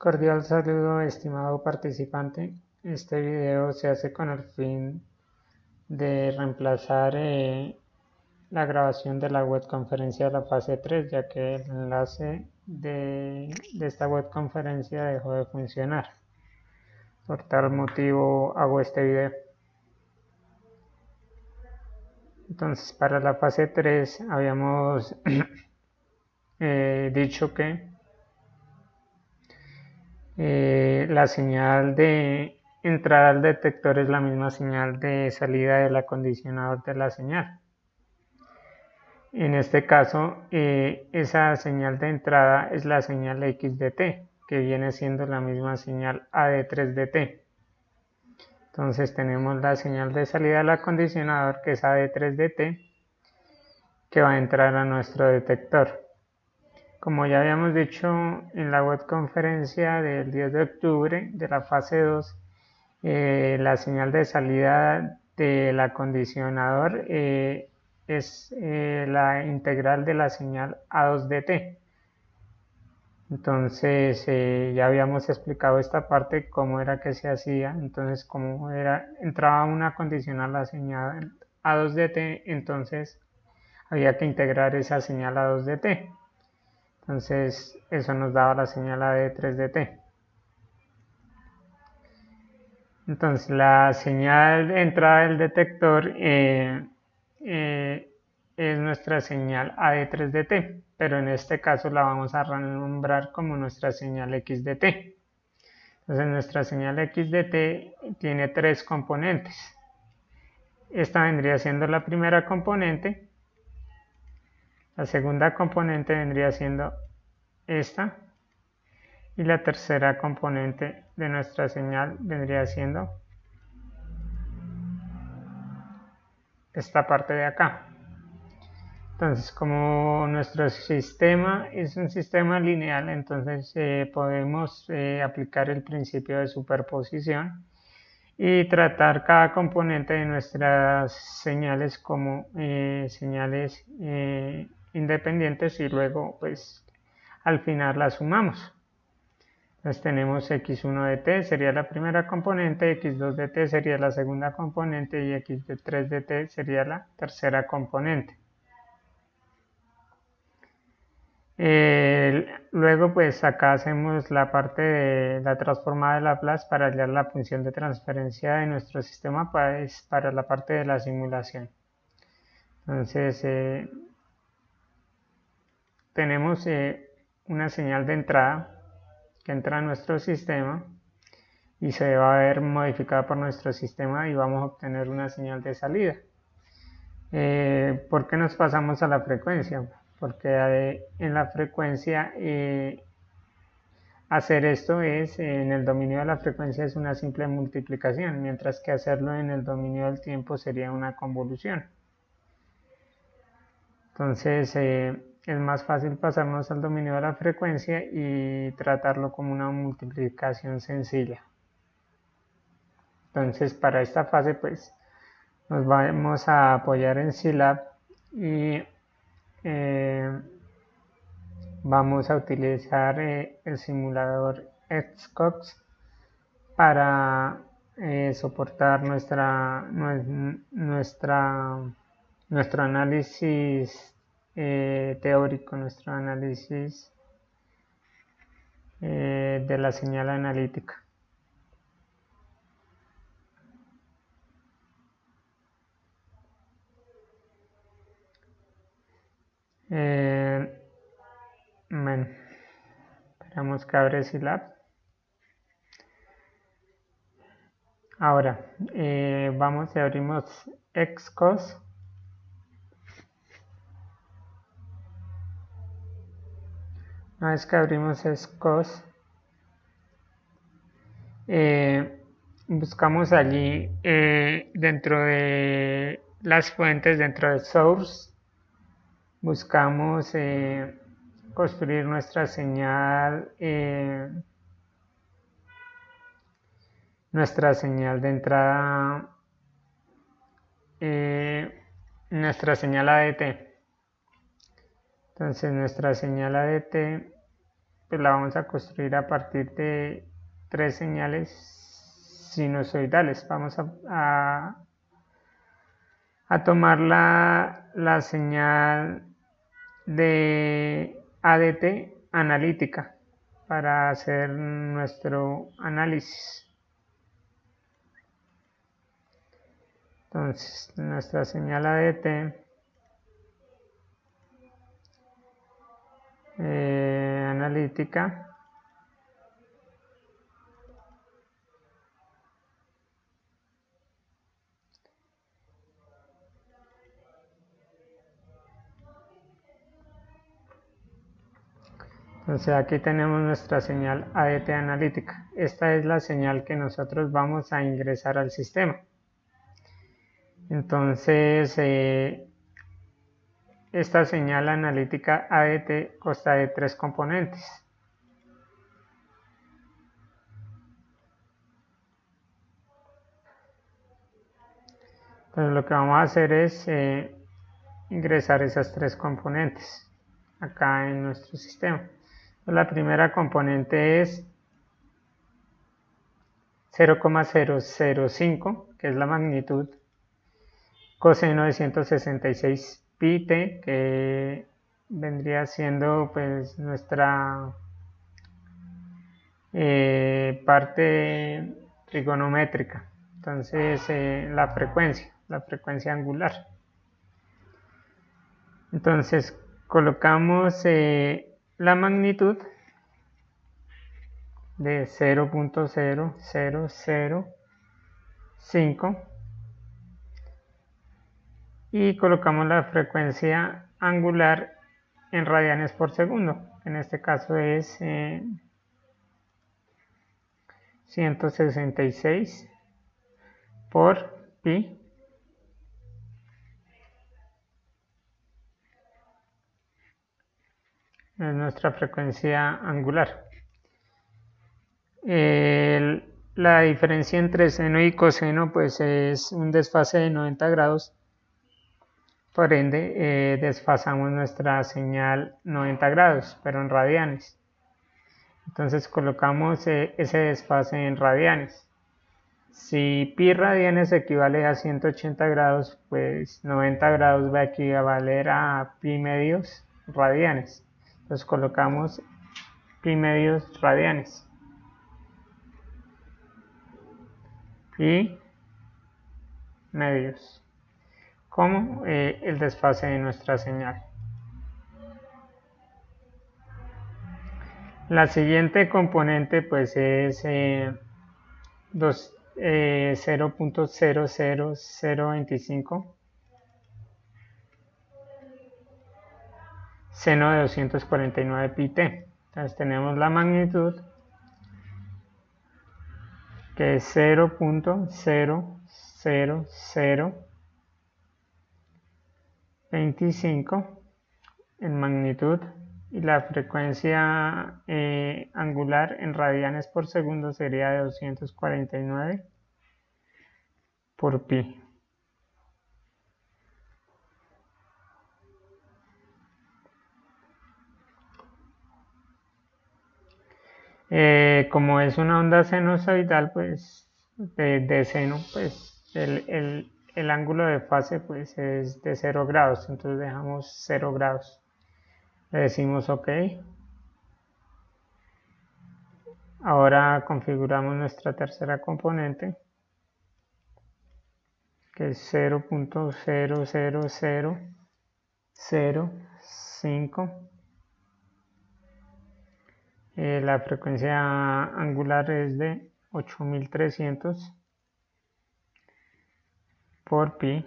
Cordial saludo, estimado participante. Este video se hace con el fin de reemplazar la grabación de la webconferencia de la fase 3, ya que el enlace de esta webconferencia dejó de funcionar. Por tal motivo hago este video. Entonces, para la fase 3 habíamos dicho que la señal de entrada al detector es la misma señal de salida del acondicionador de la señal. En este caso, esa señal de entrada es la señal X de T, que viene siendo la misma señal A de 3 de T. Entonces tenemos la señal de salida del acondicionador, que es A de 3 de T, que va a entrar a nuestro detector. Como ya habíamos dicho en la webconferencia del 10 de octubre de la fase 2, la señal de salida del acondicionador es la integral de la señal A2 de T. Entonces ya habíamos explicado esta parte, cómo era que se hacía. Entonces, como entraba una condicional la señal A2 de T, entonces había que integrar esa señal A2 de T. Entonces eso nos daba la señal A de 3 de T. Entonces la señal de entrada del detector es nuestra señal A de 3 de T, pero en este caso la vamos a renombrar como nuestra señal X de T. Entonces nuestra señal X de T tiene tres componentes. Esta vendría siendo la primera componente. La segunda componente vendría siendo esta. Y la tercera componente de nuestra señal vendría siendo esta parte de acá. Entonces, como nuestro sistema es un sistema lineal, entonces podemos aplicar el principio de superposición y tratar cada componente de nuestras señales como señales independientes, y luego pues al final las sumamos. Entonces tenemos x1 de t sería la primera componente, x2 de t sería la segunda componente y x3 de t sería la tercera componente. Luego pues acá hacemos la parte de la transformada de Laplace para hallar la función de transferencia de nuestro sistema para la parte de la simulación. Entonces tenemos una señal de entrada que entra a nuestro sistema y se va a ver modificada por nuestro sistema y vamos a obtener una señal de salida. ¿Por qué nos pasamos a la frecuencia? Porque en la frecuencia hacer esto en el dominio de la frecuencia es una simple multiplicación, mientras que hacerlo en el dominio del tiempo sería una convolución. Entonces es más fácil pasarnos al dominio de la frecuencia y tratarlo como una multiplicación sencilla. Entonces para esta fase pues nos vamos a apoyar en Scilab y vamos a utilizar el simulador Xcode para soportar nuestro análisis teórico, nuestro análisis de la señal analítica. Bueno, esperamos que abra Scilab. Ahora vamos y abrimos Xcode. Una vez que abrimos Xcode, buscamos allí dentro de las fuentes, dentro de Source, buscamos construir nuestra señal de entrada, nuestra señal ADT. Entonces nuestra señal ADT pues la vamos a construir a partir de 3 señales sinusoidales. Vamos a tomar la señal de ADT analítica para hacer nuestro análisis. Entonces, nuestra señal ADT analítica Entonces aquí tenemos nuestra señal ADT analítica. Esta es la señal que nosotros vamos a ingresar al sistema. Entonces esta señal analítica ADT consta de 3 componentes. Entonces lo que vamos a hacer es ingresar esas 3 componentes acá en nuestro sistema. La primera componente es 0,005, que es la magnitud coseno de 166 pi t, que vendría siendo pues nuestra parte trigonométrica. Entonces la frecuencia angular. Entonces colocamos la magnitud de 0.0005 y colocamos la frecuencia angular en radianes por segundo. En este caso es 166 por pi. Es nuestra frecuencia angular. La diferencia entre seno y coseno pues es un desfase de 90 grados. Por ende desfasamos nuestra señal 90 grados, pero en radianes. Entonces colocamos ese desfase en radianes. Si pi radianes equivale a 180 grados, pues 90 grados va a equivaler a pi medios radianes. Entonces colocamos pi medios radianes. Pi medios. Como el desfase de nuestra señal. La siguiente componente pues es 0.00025 seno de 249 pi t. Entonces tenemos la magnitud que es 0.00025 en magnitud y la frecuencia angular en radianes por segundo sería de 249 por pi. Como es una onda sinusoidal, pues de seno, pues el ángulo de fase pues es de 0 grados, entonces dejamos 0 grados. Le decimos OK. Ahora configuramos nuestra tercera componente, que es 0.00005. La frecuencia angular es de 8300 por pi.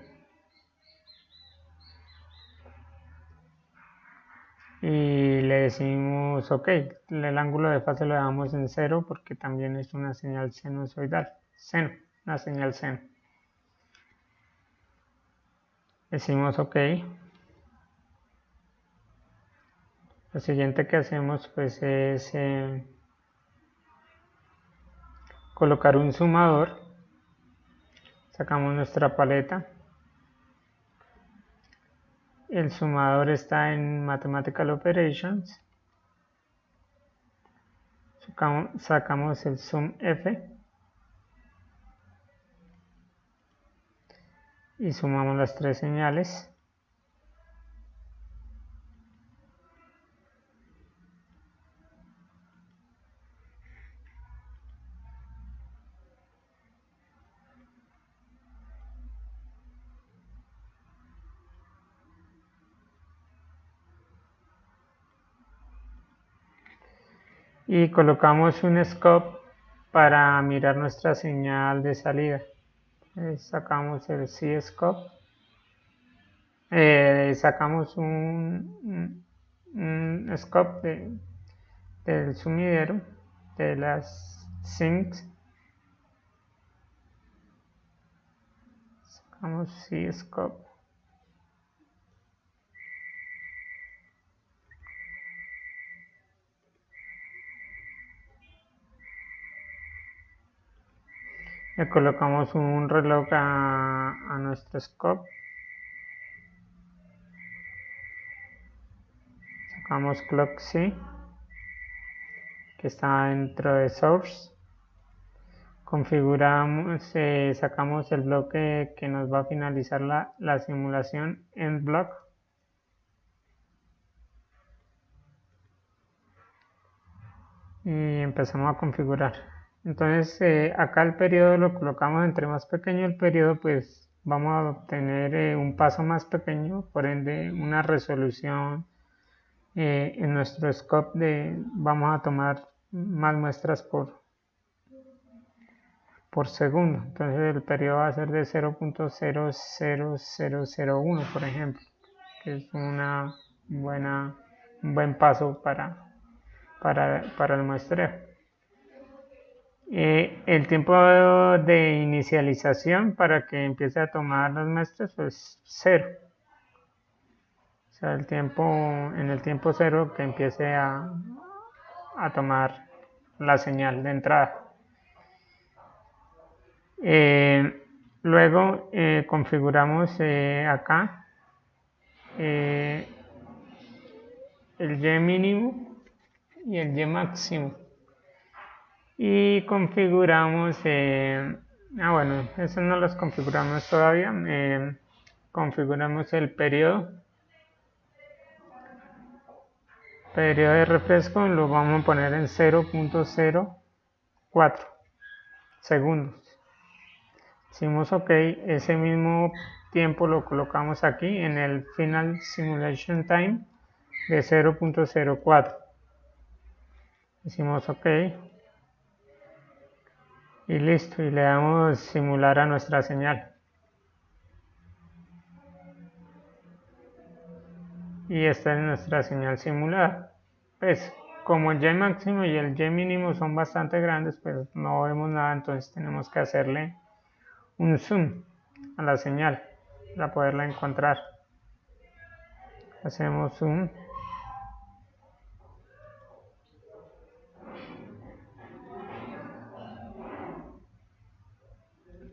Y le decimos OK. El ángulo de fase lo dejamos en 0 porque también es una señal sinusoidal. Una señal seno. Decimos OK. Lo siguiente que hacemos pues es colocar un sumador. Sacamos nuestra paleta. El sumador está en Mathematical Operations. sacamos el zoom F y sumamos las tres señales. Y colocamos un scope para mirar nuestra señal de salida. Sacamos el C-scope, sacamos un scope del sumidero, de las sinks, sacamos C-scope. Le colocamos un reloj a nuestro scope. Sacamos clock C, que está dentro de source. Configuramos, sacamos el bloque que nos va a finalizar la simulación en block. Y empezamos a configurar. Entonces acá el periodo lo colocamos, entre más pequeño el periodo, pues vamos a obtener un paso más pequeño, por ende una resolución en nuestro scope vamos a tomar más muestras por segundo. Entonces el periodo va a ser de 0.00001, por ejemplo, que es un buen paso para el muestreo. El tiempo de inicialización para que empiece a tomar las muestras pues 0. O sea, en el tiempo 0 que empiece a tomar la señal de entrada. Luego configuramos acá el Y mínimo y el Y máximo. Y configuramos, bueno, eso no los configuramos todavía. Configuramos el periodo de refresco, lo vamos a poner en 0.04 segundos. Decimos OK, ese mismo tiempo lo colocamos aquí en el Final Simulation Time de 0.04. Decimos OK. Y listo, y le damos simular a nuestra señal. Y esta es nuestra señal simulada. Pues como el Y máximo y el Y mínimo son bastante grandes, pues no vemos nada, entonces tenemos que hacerle un zoom a la señal para poderla encontrar. Hacemos zoom.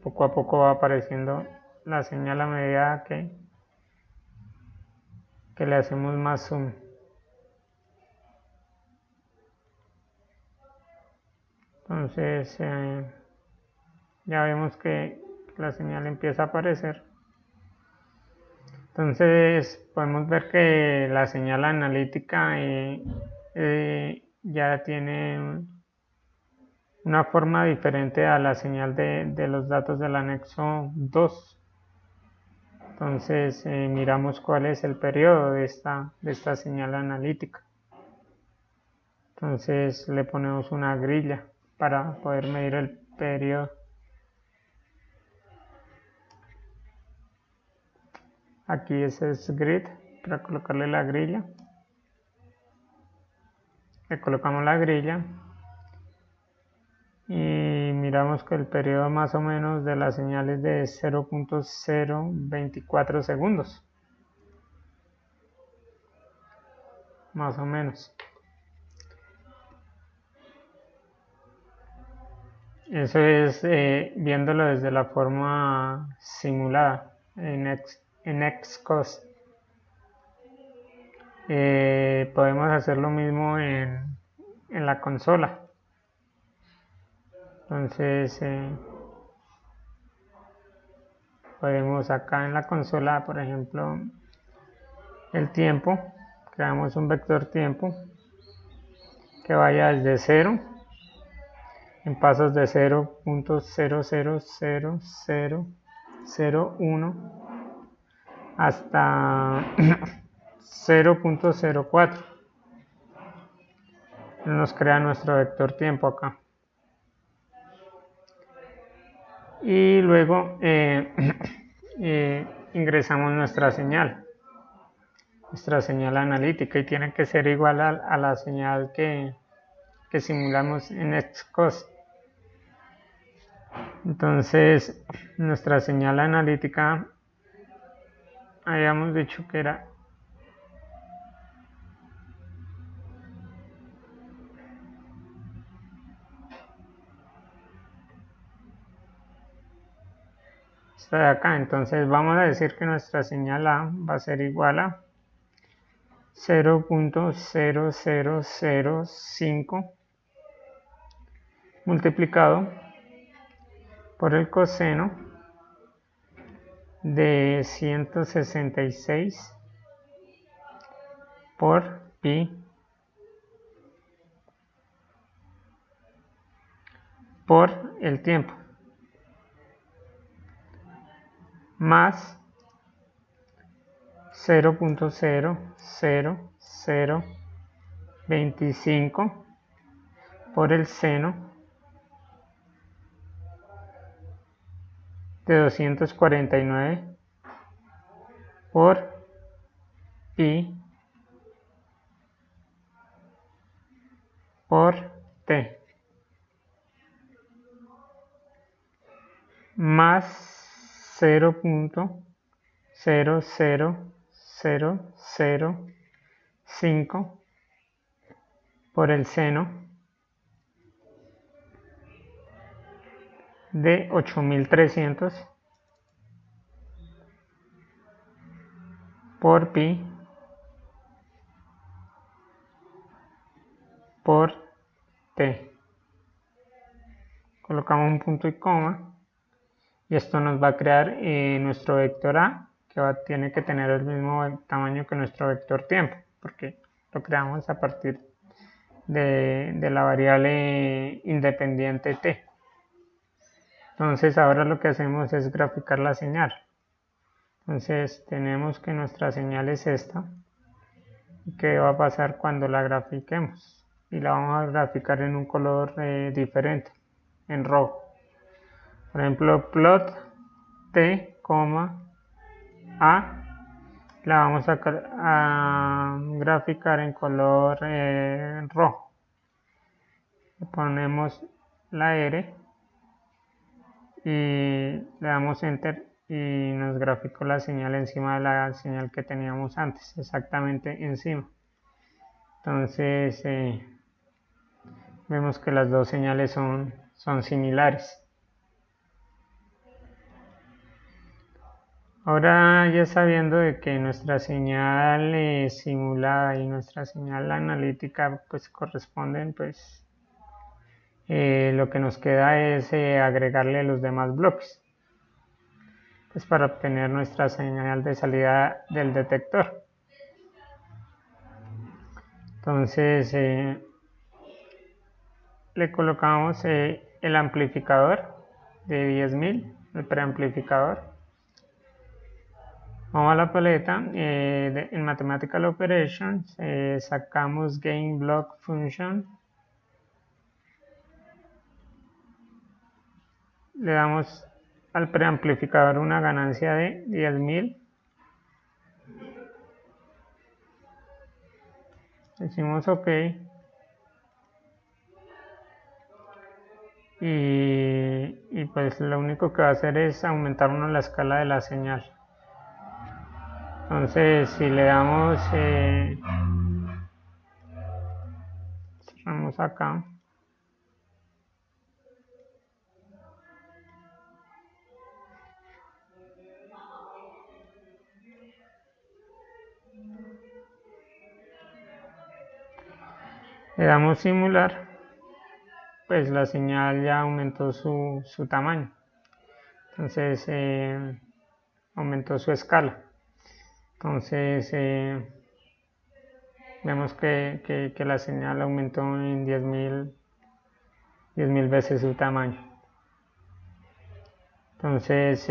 Poco a poco va apareciendo la señal a medida que le hacemos más zoom. Entonces ya vemos que la señal empieza a aparecer. Entonces podemos ver que la señal analítica ya tiene una forma diferente a la señal de los datos del anexo 2. Entonces miramos cuál es el periodo de esta señal analítica. Entonces le ponemos una grilla para poder medir el periodo. Aquí ese es grid para colocarle la grilla. Le colocamos la grilla y miramos que el periodo más o menos de la señal es de 0.024 segundos. Más o menos. Eso es viéndolo desde la forma simulada en Xcos. Podemos hacer lo mismo en la consola. Entonces podemos acá en la consola, por ejemplo, el tiempo, creamos un vector tiempo que vaya desde 0 en pasos de 0.000001 hasta 0.04. Nos crea nuestro vector tiempo acá. Y luego ingresamos nuestra señal analítica, y tiene que ser igual a la señal que simulamos en Xcos. Entonces nuestra señal analítica habíamos dicho que era esta de acá. Entonces vamos a decir que nuestra señal A va a ser igual a 0.0005 multiplicado por el coseno de 166 por pi por el tiempo, más 0.00025 por el seno de 249 por pi por t, más 0.00005 por el seno de 8300 por pi por t. Colocamos un punto y coma, y esto nos va a crear nuestro vector A, que tiene que tener el mismo tamaño que nuestro vector tiempo, porque lo creamos a partir de la variable independiente t. Entonces ahora lo que hacemos es graficar la señal. Entonces tenemos que nuestra señal es esta. ¿Qué va a pasar cuando la grafiquemos? Y la vamos a graficar en un color diferente, en rojo. Por ejemplo, plot t, a, la vamos a graficar en color rojo. Le ponemos la R y le damos enter, y nos graficó la señal encima de la señal que teníamos antes, exactamente encima. Entonces vemos que las dos señales son similares. Ahora, ya sabiendo de que nuestra señal simulada y nuestra señal analítica pues corresponden, pues lo que nos queda es agregarle los demás bloques, pues para obtener nuestra señal de salida del detector. Entonces le colocamos el amplificador de 10.000, el preamplificador. Vamos a la paleta, en Mathematical Operations sacamos Gain Block Function, le damos al preamplificador una ganancia de 10.000, decimos OK, y pues lo único que va a hacer es aumentarnos la escala de la señal. Entonces si le damos, cerramos acá, le damos simular, pues la señal ya aumentó su tamaño. Entonces aumentó su escala. Entonces vemos que la señal aumentó en 10.000 veces su tamaño. Entonces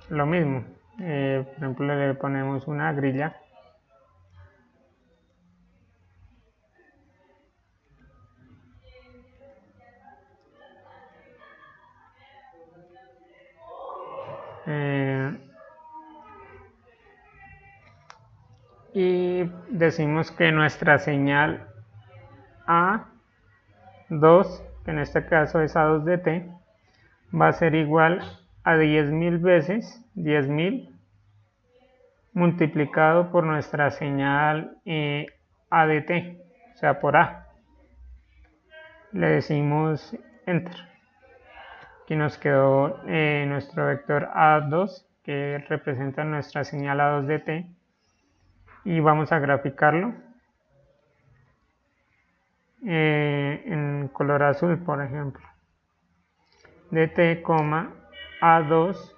lo mismo, por ejemplo le ponemos una grilla. Y decimos que nuestra señal A2, que en este caso es A2 de t, va a ser igual a 10.000 veces 10.000 multiplicado por nuestra señal A de t, o sea por A. Le decimos enter. Aquí nos quedó nuestro vector A2, que representa nuestra señal A2 de t, y vamos a graficarlo en color azul, por ejemplo. dt, A2,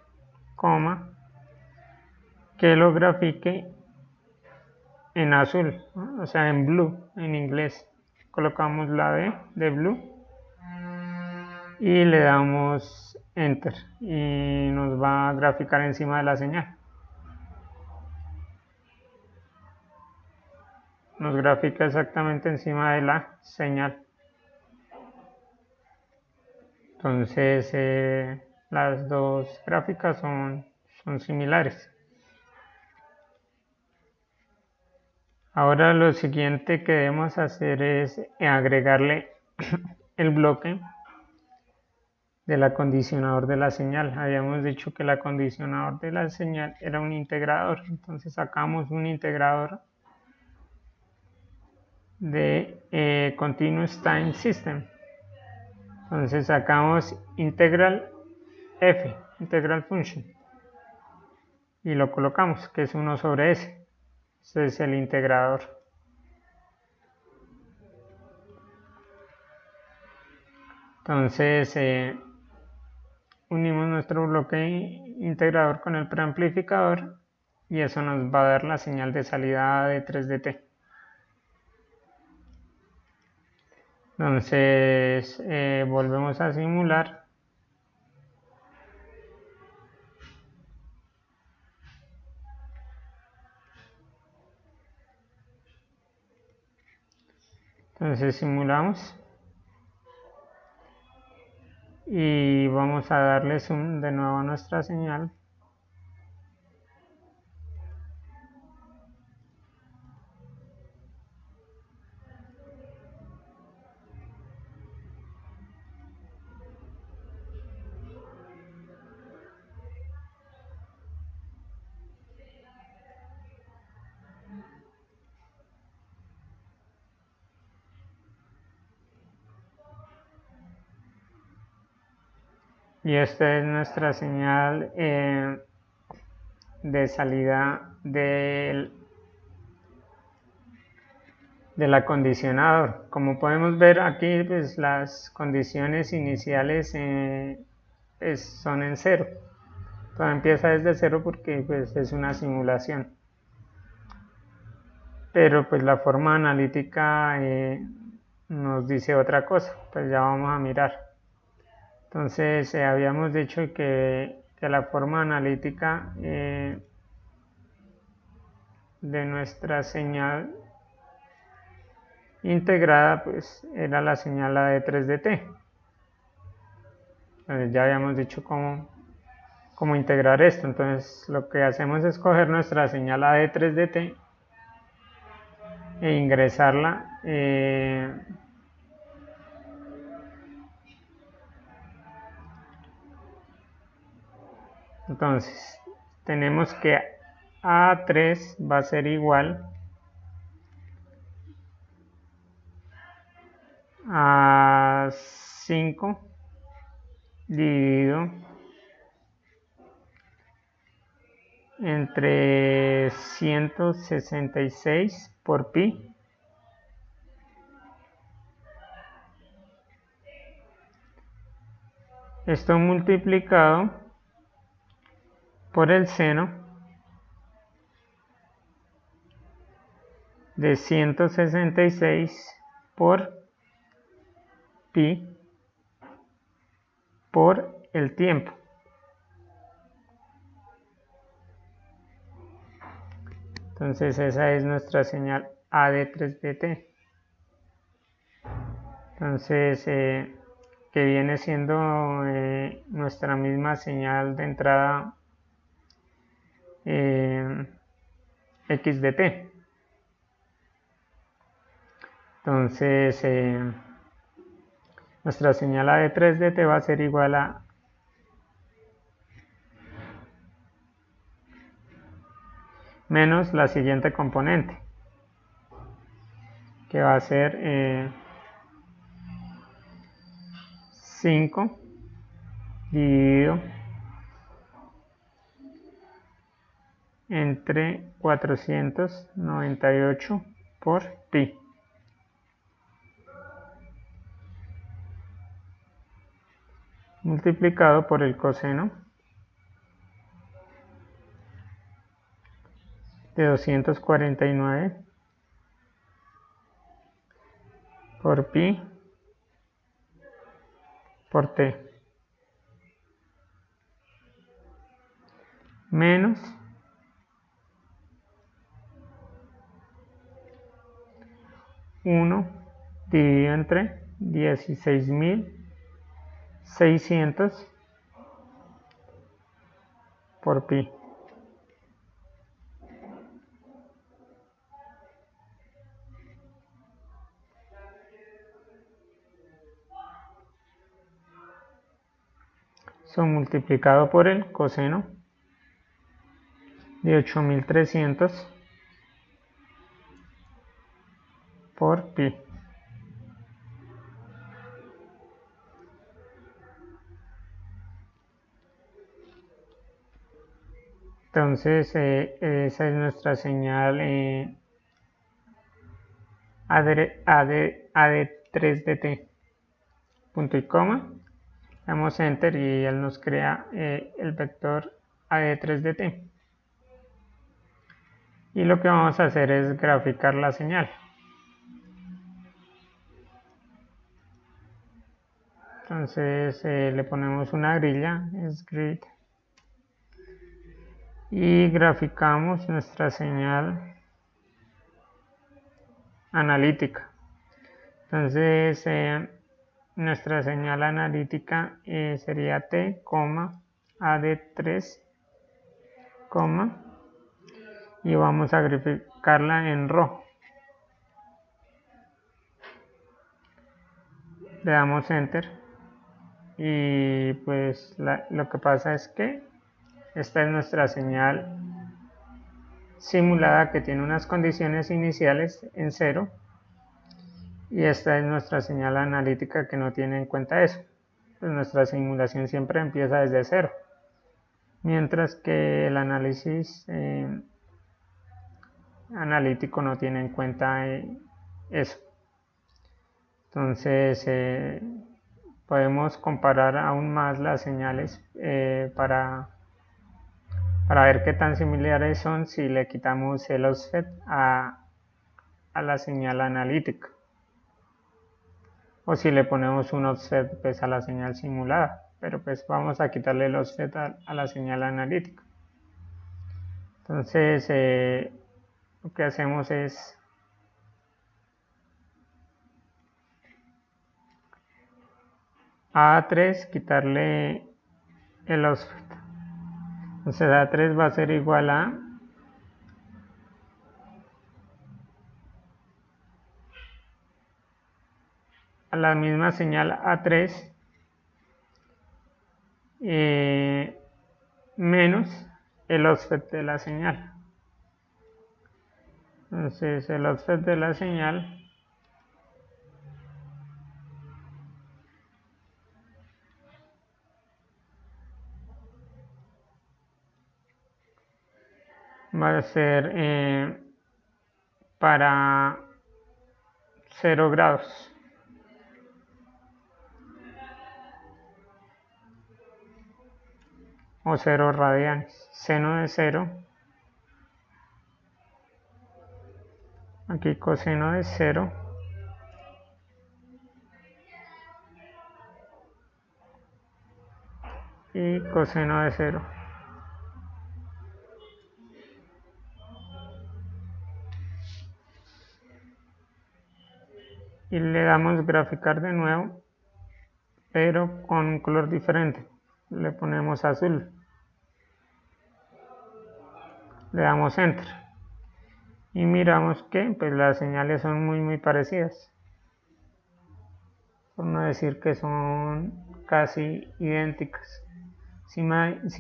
que lo grafique en azul, ¿no? O sea en blue en inglés. Colocamos la D de blue y le damos enter y nos va a graficar encima de la señal. Nos grafica exactamente encima de la señal. Entonces las dos gráficas son similares. Ahora lo siguiente que debemos hacer es agregarle el bloque del acondicionador de la señal. Habíamos dicho que el acondicionador de la señal era un integrador. Entonces sacamos un integrador de Continuous Time System. Entonces sacamos integral f, integral function, y lo colocamos, que es 1 sobre s. Este es el integrador. Entonces unimos nuestro bloque integrador con el preamplificador y eso nos va a dar la señal de salida de 3dt. Entonces volvemos a simular. Entonces simulamos y vamos a darle zoom de nuevo a nuestra señal. Y esta es nuestra señal de salida del acondicionador. Como podemos ver aquí, pues las condiciones iniciales pues, son en 0. Todo empieza desde 0 porque pues, es una simulación. Pero pues la forma analítica nos dice otra cosa. Pues ya vamos a mirar. Entonces habíamos dicho que la forma analítica de nuestra señal integrada pues era la señal A de 3dt. Entonces ya habíamos dicho cómo integrar esto. Entonces lo que hacemos es coger nuestra señal A de 3dt e ingresarla entonces tenemos que A3 va a ser igual a 5 dividido entre 166 por pi Esto multiplicado por el seno de 166 por pi por el tiempo. Entonces esa es nuestra señal A de 3dt. Entonces, que viene siendo nuestra misma señal de entrada x de t. Entonces, nuestra señal A de 3dt va a ser igual a menos la siguiente componente, que va a ser 5 dividido entre 498 por pi. Multiplicado por el coseno de 249 por pi por t menos 1 dividido entre 16.600 por pi. Son multiplicado por el coseno de 8.300 por pi. Entonces esa es nuestra señal A de 3dt. Punto y coma. Damos enter y él nos crea el vector A de 3dt. Y lo que vamos a hacer es graficar la señal. Entonces le ponemos una grilla, es grid, y graficamos nuestra señal analítica. Entonces nuestra señal analítica sería t, a de 3, y vamos a graficarla en rojo. Le damos enter y pues lo que pasa es que esta es nuestra señal simulada que tiene unas condiciones iniciales en 0 y esta es nuestra señal analítica que no tiene en cuenta eso. Pues nuestra simulación siempre empieza desde 0, mientras que el análisis analítico no tiene en cuenta eso. Entonces podemos comparar aún más las señales para ver qué tan similares son si le quitamos el offset a la señal analítica, o si le ponemos un offset pues a la señal simulada, pero pues vamos a quitarle el offset a la señal analítica. Entonces lo que hacemos es a 3 quitarle el offset. Entonces A3 va a ser igual a la misma señal A3 menos el offset de la señal. Entonces el offset de la señal va a ser para 0 grados. o 0 radianes. Seno de 0, aquí coseno de 0, y coseno de 0. Y le damos graficar de nuevo, pero con un color diferente. Le ponemos azul. Le damos enter. Y miramos que pues las señales son muy parecidas. Por no decir que son casi idénticas. Si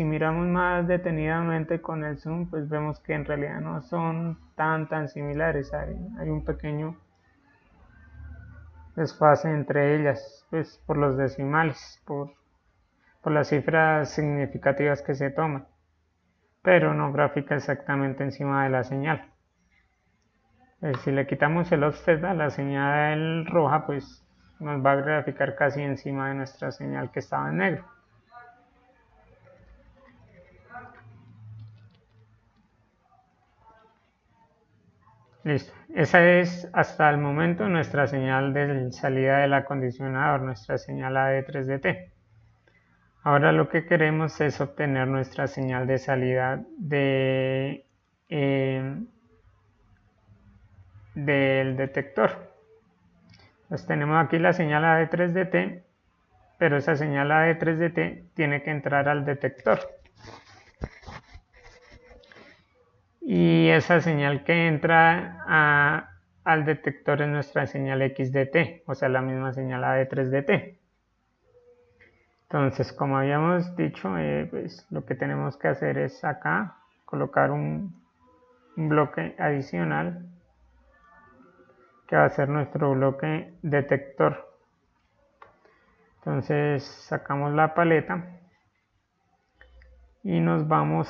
miramos más detenidamente con el zoom, pues vemos que en realidad no son tan similares. Hay un pequeño desfase entre ellas, pues por los decimales, por las cifras significativas que se toman, pero no gráfica exactamente encima de la señal. Si le quitamos el offset a la señal roja, pues nos va a graficar casi encima de nuestra señal que estaba en negro. Listo, esa es hasta el momento nuestra señal de salida del acondicionador, nuestra señal AD3DT. Ahora lo que queremos es obtener nuestra señal de salida del detector. Pues tenemos aquí la señal AD3DT, pero esa señal AD3DT tiene que entrar al detector. Y esa señal que entra al detector es nuestra señal XDT, o sea, la misma señal AD3DT. Entonces, como habíamos dicho, pues lo que tenemos que hacer es acá colocar un bloque adicional que va a ser nuestro bloque detector. Entonces sacamos la paleta y nos vamos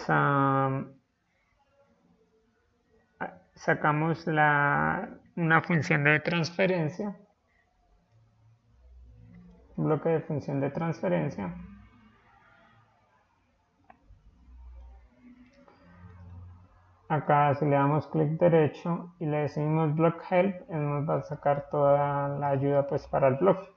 sacamos una función de transferencia, un bloque de función de transferencia. Acá si le damos clic derecho y le decimos block help, él nos va a sacar toda la ayuda pues para el bloque.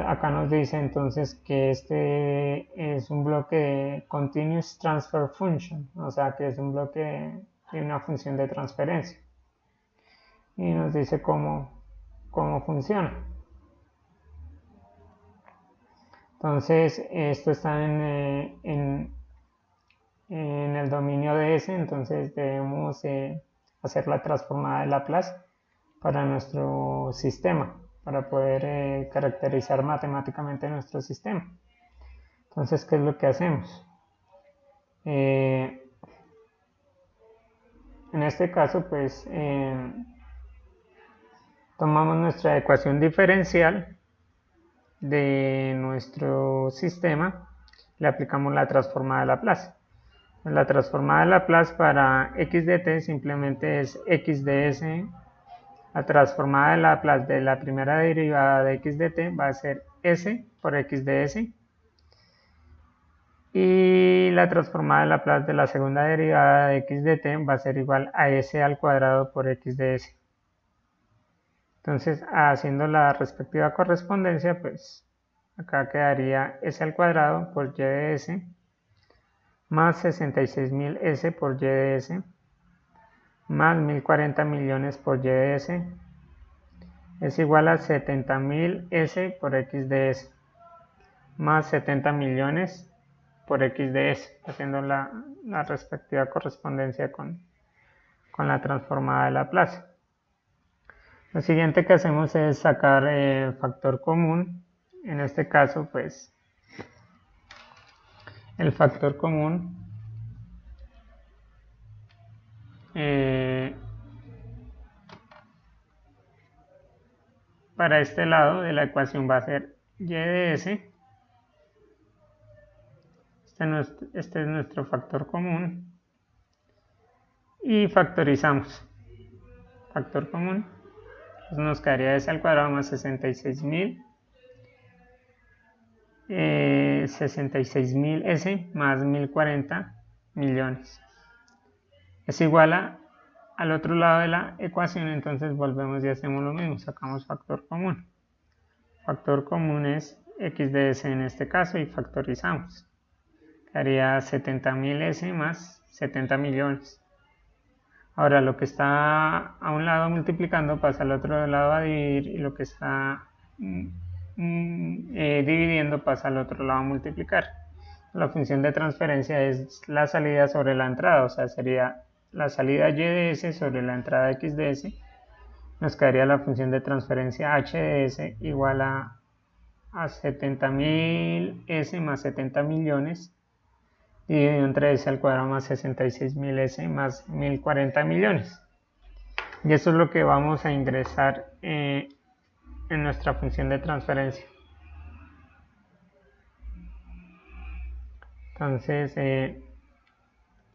Acá nos dice entonces que este es un bloque de Continuous Transfer Function, o sea que es un bloque de una función de transferencia. Y nos dice cómo funciona. Entonces esto está en el dominio de S, entonces debemos hacer la transformada de Laplace para nuestro sistema, para poder caracterizar matemáticamente nuestro sistema. Entonces, ¿qué es lo que hacemos? En este caso, pues, tomamos nuestra ecuación diferencial de nuestro sistema, le aplicamos la transformada de Laplace. La transformada de Laplace para x de t simplemente es x de s. La transformada de Laplace de la primera derivada de x de t va a ser s por x de s. Y la transformada de Laplace de la segunda derivada de x de t va a ser igual a s al cuadrado por x de s. Entonces, haciendo la respectiva correspondencia, pues acá quedaría s al cuadrado por y de s más 66.000 s por y de s más 1040 millones por y de s es igual a 70.000 s por x de s más 70 millones por x de s, haciendo la respectiva correspondencia con la transformada de Laplace. Lo siguiente que hacemos es sacar el factor común. En este caso, pues, el factor común para este lado de la ecuación va a ser y de s. Este es nuestro factor común. Y factorizamos. Factor común. Entonces nos quedaría s al cuadrado más 66.000 66.000 S más 1040 millones. Es igual al otro lado de la ecuación, entonces volvemos y hacemos lo mismo, sacamos factor común. Factor común es x de s en este caso y factorizamos. Quedaría 70.000 S más 70 millones. Ahora lo que está a un lado multiplicando pasa al otro lado a dividir y lo que está dividiendo pasa al otro lado a multiplicar. La función de transferencia es la salida sobre la entrada, o sea, sería la salida y de s sobre la entrada x de s. Nos quedaría la función de transferencia h de s igual a 70.000 s más 70 millones dividido entre s al cuadrado más 66.000 s más 1040 millones. Y eso es lo que vamos a ingresar en nuestra función de transferencia. Entonces,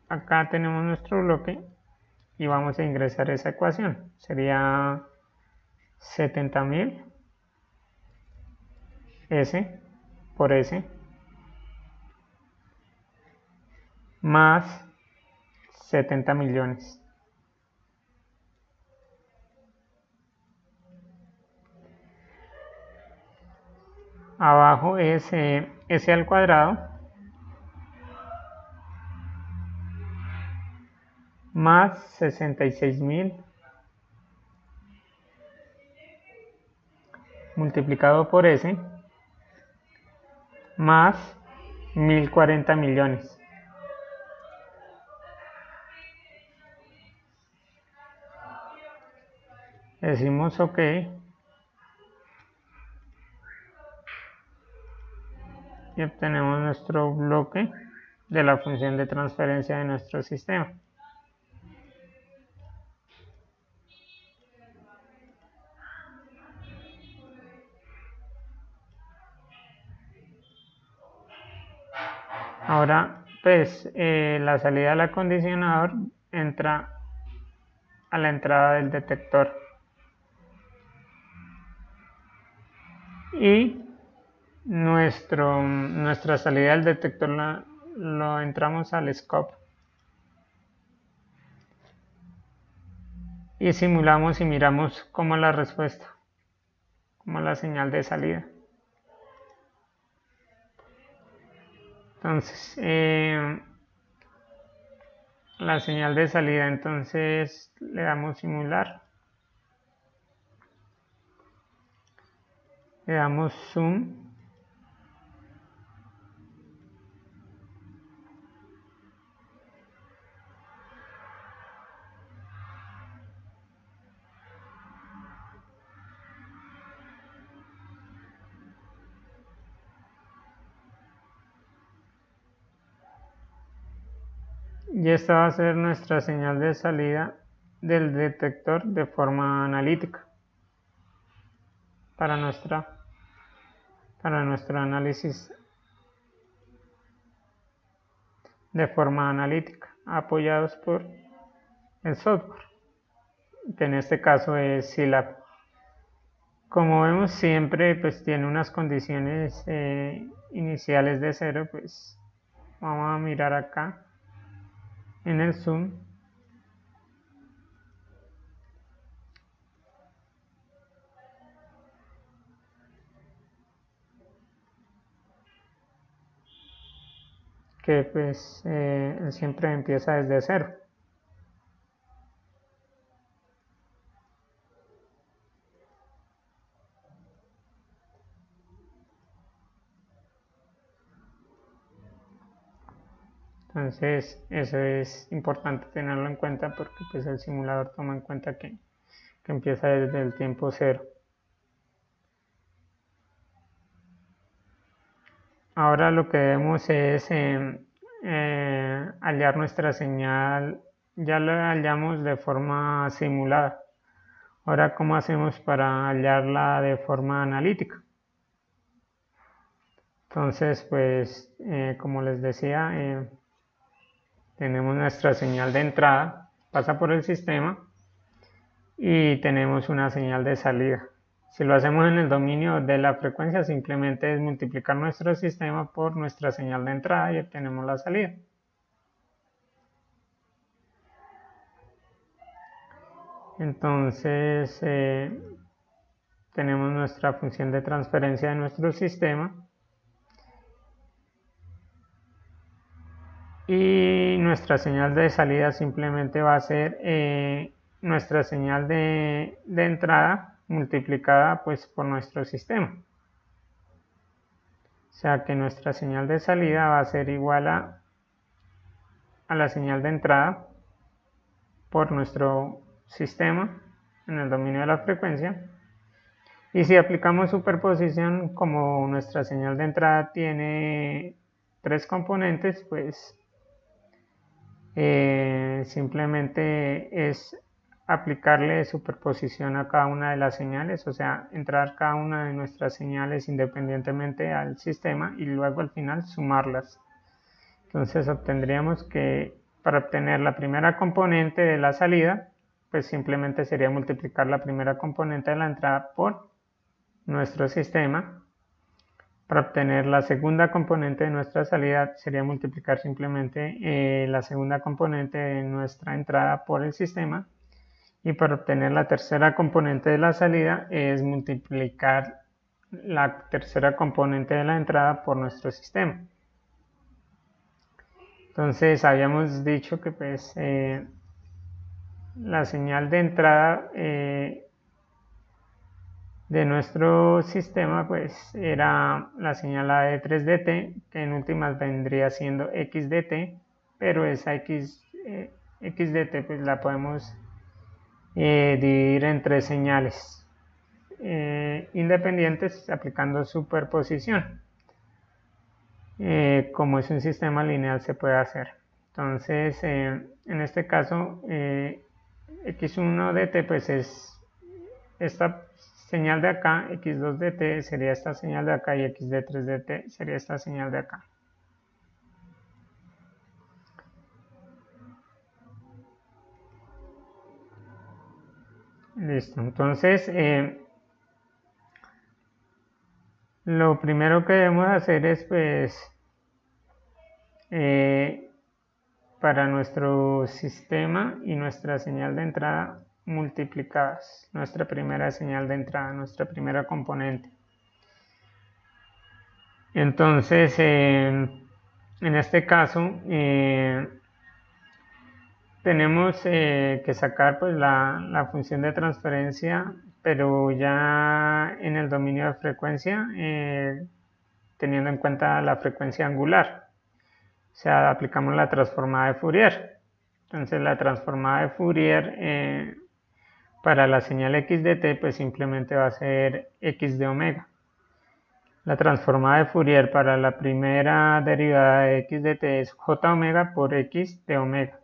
acá tenemos nuestro bloque y vamos a ingresar esa ecuación. Sería 70.000 S por S más 70 millones. Abajo es S al cuadrado más 66.000 multiplicado por S más 1040 millones. Decimos OK. Y obtenemos nuestro bloque de la función de transferencia de nuestro sistema. Ahora, pues, la salida del acondicionador entra a la entrada del detector. Y nuestra salida del detector lo entramos al scope. Y simulamos y miramos cómo la respuesta, como la señal de salida. Entonces, la señal de salida, entonces le damos simular. Le damos zoom. Y esta va a ser nuestra señal de salida del detector de forma analítica para nuestro análisis de forma analítica, apoyados por el software, que en este caso es Scilab. Como vemos, siempre pues tiene unas condiciones iniciales de 0, pues vamos a mirar acá en el zoom. Que pues siempre empieza desde 0. Entonces eso es importante tenerlo en cuenta porque pues el simulador toma en cuenta que empieza desde el tiempo 0. Ahora lo que debemos es hallar nuestra señal, ya la hallamos de forma simulada. Ahora, ¿cómo hacemos para hallarla de forma analítica? Entonces, pues, como les decía, tenemos nuestra señal de entrada, pasa por el sistema y tenemos una señal de salida. Si lo hacemos en el dominio de la frecuencia, simplemente es multiplicar nuestro sistema por nuestra señal de entrada y obtenemos la salida. Entonces, tenemos nuestra función de transferencia de nuestro sistema. Y nuestra señal de salida simplemente va a ser nuestra señal de entrada multiplicada pues por nuestro sistema. O sea que nuestra señal de salida va a ser igual a la señal de entrada por nuestro sistema en el dominio de la frecuencia. Y si aplicamos superposición, como nuestra señal de entrada tiene 3 componentes, pues simplemente es aplicarle superposición a cada una de las señales, o sea, entrar cada una de nuestras señales independientemente al sistema y luego al final sumarlas. Entonces obtendríamos que para obtener la primera componente de la salida, pues simplemente sería multiplicar la primera componente de la entrada por nuestro sistema. Para obtener la segunda componente de nuestra salida sería multiplicar simplemente la segunda componente de nuestra entrada por el sistema. Y para obtener la tercera componente de la salida es multiplicar la tercera componente de la entrada por nuestro sistema. Entonces habíamos dicho que pues la señal de entrada de nuestro sistema pues era la señal A de 3 de t, que en últimas vendría siendo x de t, pero esa x de t pues la podemos dividir en 3 señales independientes aplicando superposición. Como es un sistema lineal se puede hacer. Entonces en este caso x1 de t pues es esta señal de acá, x2 de t sería esta señal de acá y x de 3 de t sería esta señal de acá. Listo, entonces lo primero que debemos hacer es pues para nuestro sistema y nuestra señal de entrada multiplicadas, nuestra primera señal de entrada, nuestra primera componente. Entonces en este caso tenemos que sacar pues la función de transferencia, pero ya en el dominio de frecuencia, teniendo en cuenta la frecuencia angular. O sea, aplicamos la transformada de Fourier. Entonces la transformada de Fourier para la señal x de t pues simplemente va a ser x de omega. La transformada de Fourier para la primera derivada de x de t es j omega por x de omega.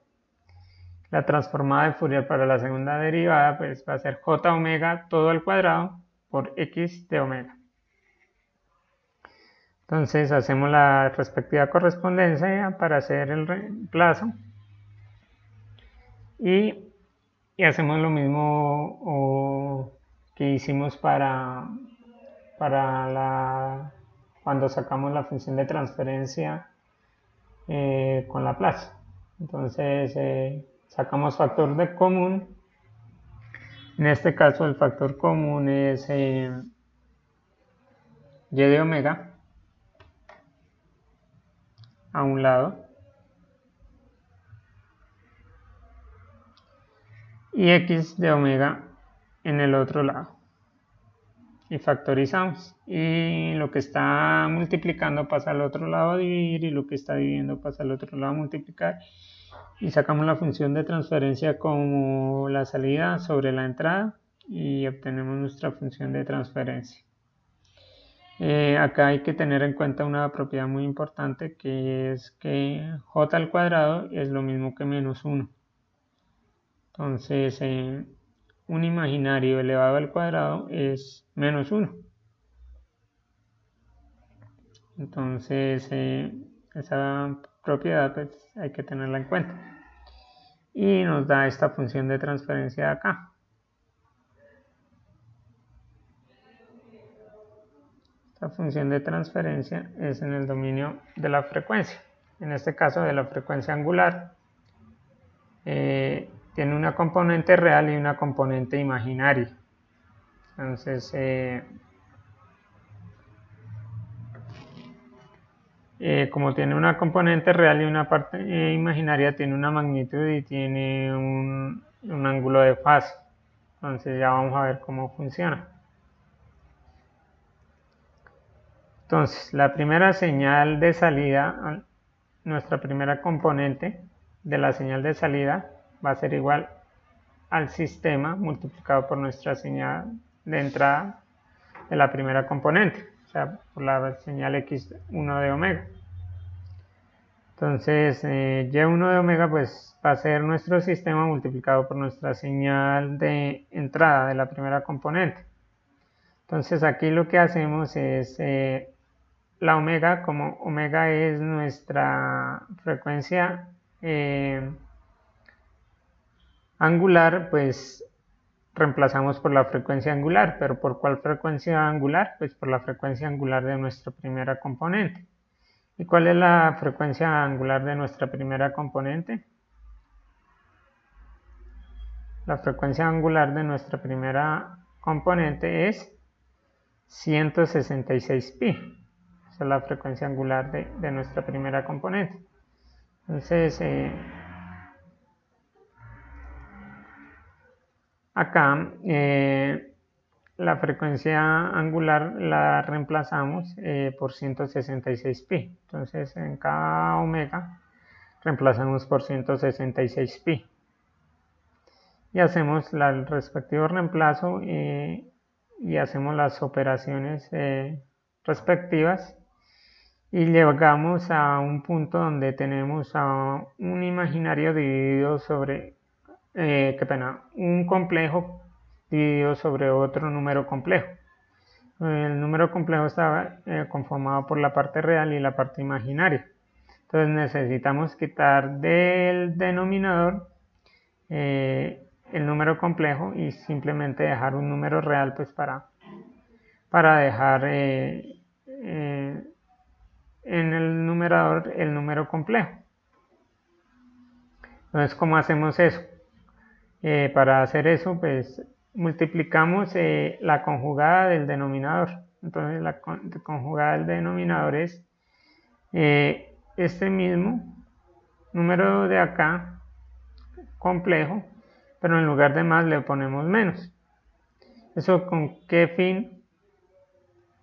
La transformada de Fourier para la segunda derivada pues va a ser j omega todo al cuadrado por x de omega. Entonces hacemos la respectiva correspondencia para hacer el reemplazo y hacemos lo mismo que hicimos para cuando sacamos la función de transferencia con Laplace. Entonces sacamos factor de común. En este caso el factor común es y de omega a un lado y x de omega en el otro lado. Y factorizamos. Y lo que está multiplicando pasa al otro lado a dividir y lo que está dividiendo pasa al otro lado a multiplicar. Y sacamos la función de transferencia como la salida sobre la entrada y obtenemos nuestra función de transferencia. Acá hay que tener en cuenta una propiedad muy importante, que es que j al cuadrado es lo mismo que menos 1. Entonces un imaginario elevado al cuadrado es menos 1. Entonces esa propiedad pues, hay que tenerla en cuenta. Y nos da esta función de transferencia de acá. La función de transferencia es en el dominio de la frecuencia, en este caso de la frecuencia angular. Tiene una componente real y una componente imaginaria. Entonces, como tiene una componente real y una parte imaginaria, tiene una magnitud y tiene un ángulo de fase. Entonces ya vamos a ver cómo funciona. Entonces, la primera señal de salida, nuestra primera componente de la señal de salida va a ser igual al sistema multiplicado por nuestra señal de entrada de la primera componente, o sea, por la señal x1 de omega. Entonces, y1 de omega pues va a ser nuestro sistema multiplicado por nuestra señal de entrada de la primera componente. Entonces, aquí lo que hacemos es la omega, como omega es nuestra frecuencia angular, pues reemplazamos por la frecuencia angular. ¿Pero por cuál frecuencia angular? Pues por la frecuencia angular de nuestra primera componente. ¿Y cuál es la frecuencia angular de nuestra primera componente? La frecuencia angular de nuestra primera componente es 166 pi. Esa es la frecuencia angular de nuestra primera componente. Entonces, acá la frecuencia angular la reemplazamos por 166 pi. Entonces, en cada omega reemplazamos por 166 pi. Y hacemos el respectivo reemplazo y hacemos las operaciones respectivas. Y llegamos a un punto donde tenemos a un imaginario dividido sobre, un complejo dividido sobre otro número complejo. El número complejo está conformado por la parte real y la parte imaginaria. Entonces necesitamos quitar del denominador el número complejo y simplemente dejar un número real pues para dejar en el numerador el número complejo. Entonces, ¿cómo hacemos eso? Para hacer eso, pues multiplicamos la conjugada del denominador. Entonces, la conjugada del denominador es este mismo número de acá, complejo, pero en lugar de más le ponemos menos. ¿Eso con qué fin?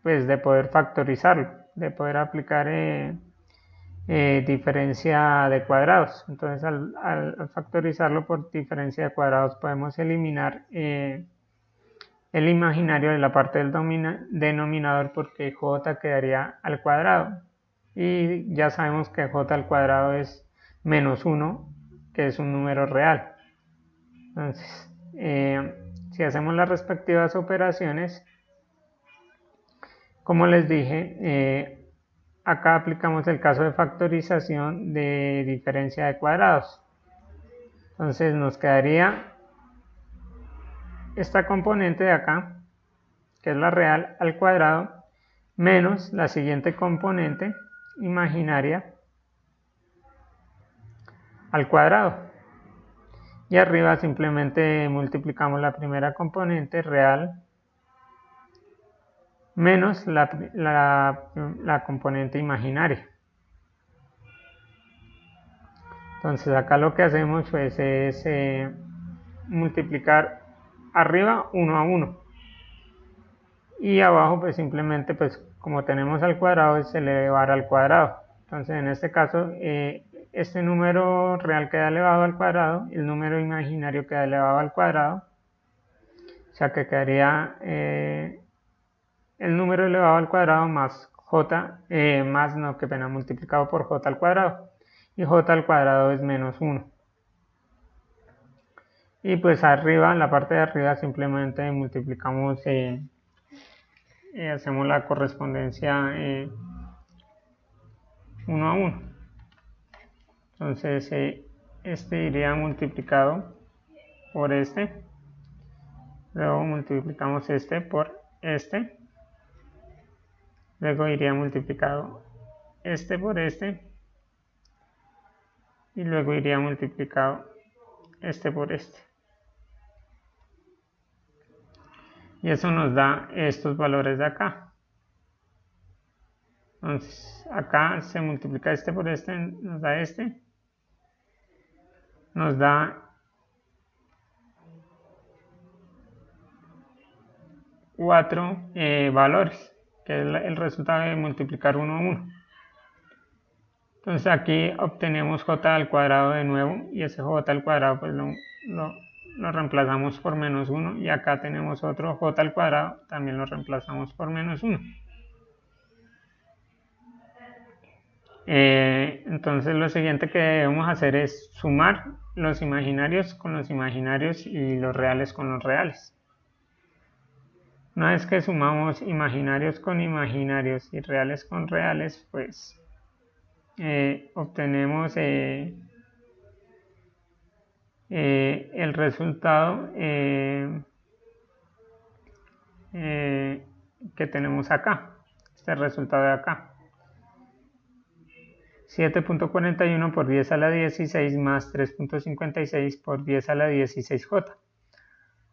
Pues de poder factorizarlo, de poder aplicar diferencia de cuadrados. Entonces al factorizarlo por diferencia de cuadrados podemos eliminar el imaginario de la parte del denominador, porque j quedaría al cuadrado y ya sabemos que j al cuadrado es menos 1, que es un número real. Entonces si hacemos las respectivas operaciones, como les dije, acá aplicamos el caso de factorización de diferencia de cuadrados. Entonces nos quedaría esta componente de acá, que es la real, al cuadrado, menos la siguiente componente imaginaria al cuadrado. Y arriba simplemente multiplicamos la primera componente real menos la componente imaginaria. Entonces acá lo que hacemos pues es multiplicar arriba 1 a 1 y abajo pues simplemente pues como tenemos al cuadrado es elevar al cuadrado. Entonces en este caso este número real queda elevado al cuadrado, el número imaginario queda elevado al cuadrado, o sea que quedaría el número elevado al cuadrado más j, multiplicado por j al cuadrado, y j al cuadrado es menos 1. Y pues arriba, en la parte de arriba simplemente multiplicamos, hacemos la correspondencia 1 a 1. Entonces este iría multiplicado por este, luego multiplicamos este por este, luego iría multiplicado este por este, y luego iría multiplicado este por este. Y eso nos da estos valores de acá. Entonces, acá se multiplica este por este, nos da este. Nos da 4 valores, que es el resultado de multiplicar 1 a 1. Entonces aquí obtenemos j al cuadrado de nuevo, y ese j al cuadrado pues lo reemplazamos por menos 1, y acá tenemos otro j al cuadrado, también lo reemplazamos por menos 1. Entonces lo siguiente que debemos hacer es sumar los imaginarios con los imaginarios y los reales con los reales. Una vez que sumamos imaginarios con imaginarios y reales con reales, pues obtenemos el resultado que tenemos acá, este resultado de acá. 7.41 por 10 a la 16 más 3.56 por 10 a la 16j.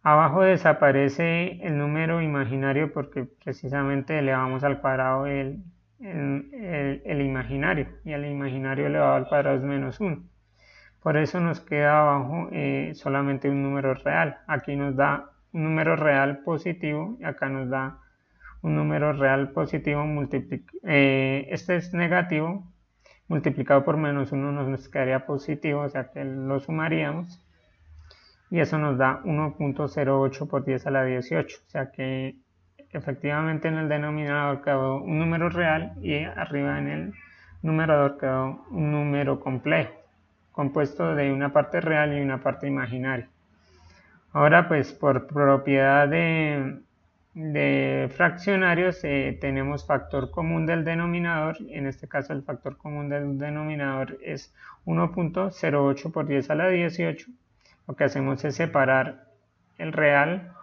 Abajo desaparece el número imaginario porque precisamente elevamos al cuadrado el imaginario, y el imaginario elevado al cuadrado es menos 1. Por eso nos queda abajo solamente un número real. Aquí nos da un número real positivo y acá nos da un número real positivo. Este es negativo, multiplicado por menos 1 nos quedaría positivo, o sea que lo sumaríamos. Y eso nos da 1.08 por 10 a la 18. O sea que efectivamente en el denominador quedó un número real y arriba en el numerador quedó un número complejo, compuesto de una parte real y una parte imaginaria. Ahora pues por propiedad de fraccionarios tenemos factor común del denominador. En este caso el factor común del denominador es 1.08 por 10 a la 18. Lo que hacemos es separar el real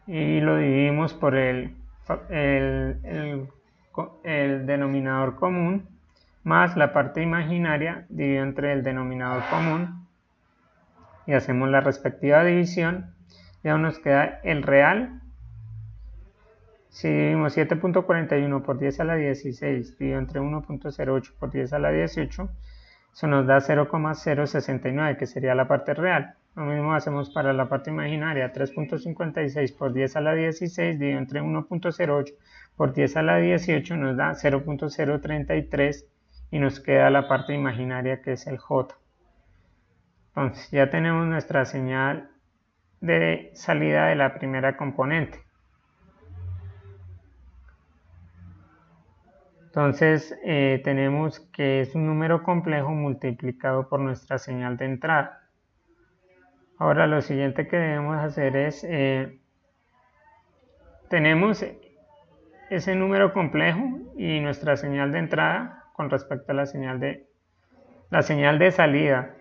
y lo dividimos por el denominador común más la parte imaginaria dividido entre el denominador común, y hacemos la respectiva división. Ya nos queda el real. Si dividimos 7.41 por 10 a la 16 dividido entre 1.08 por 10 a la 18, eso nos da 0,069, que sería la parte real. Lo mismo hacemos para la parte imaginaria. 3.56 por 10 a la 16 dividido entre 1.08 por 10 a la 18 nos da 0.033, y nos queda la parte imaginaria, que es el j. Entonces ya tenemos nuestra señal de salida de la primera componente. Entonces tenemos que es un número complejo multiplicado por nuestra señal de entrada. Ahora lo siguiente que debemos hacer es, tenemos ese número complejo y nuestra señal de entrada con respecto a la señal de salida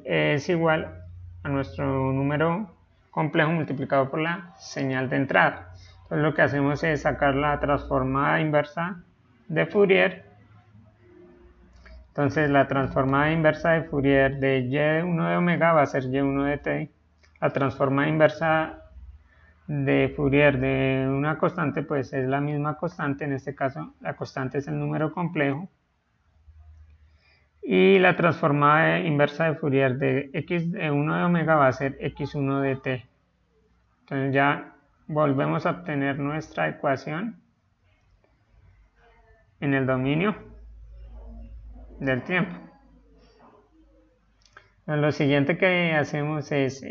es igual a nuestro número complejo multiplicado por la señal de entrada. Entonces lo que hacemos es sacar la transformada inversa de Fourier. Entonces la transformada inversa de Fourier de y1 de omega va a ser y1 de t. La transformada inversa de Fourier de una constante pues es la misma constante. En este caso la constante es el número complejo. Y la transformada inversa de Fourier de x1 de omega va a ser x1 de t. Entonces ya volvemos a obtener nuestra ecuación en el dominio del tiempo. Entonces, lo siguiente que hacemos es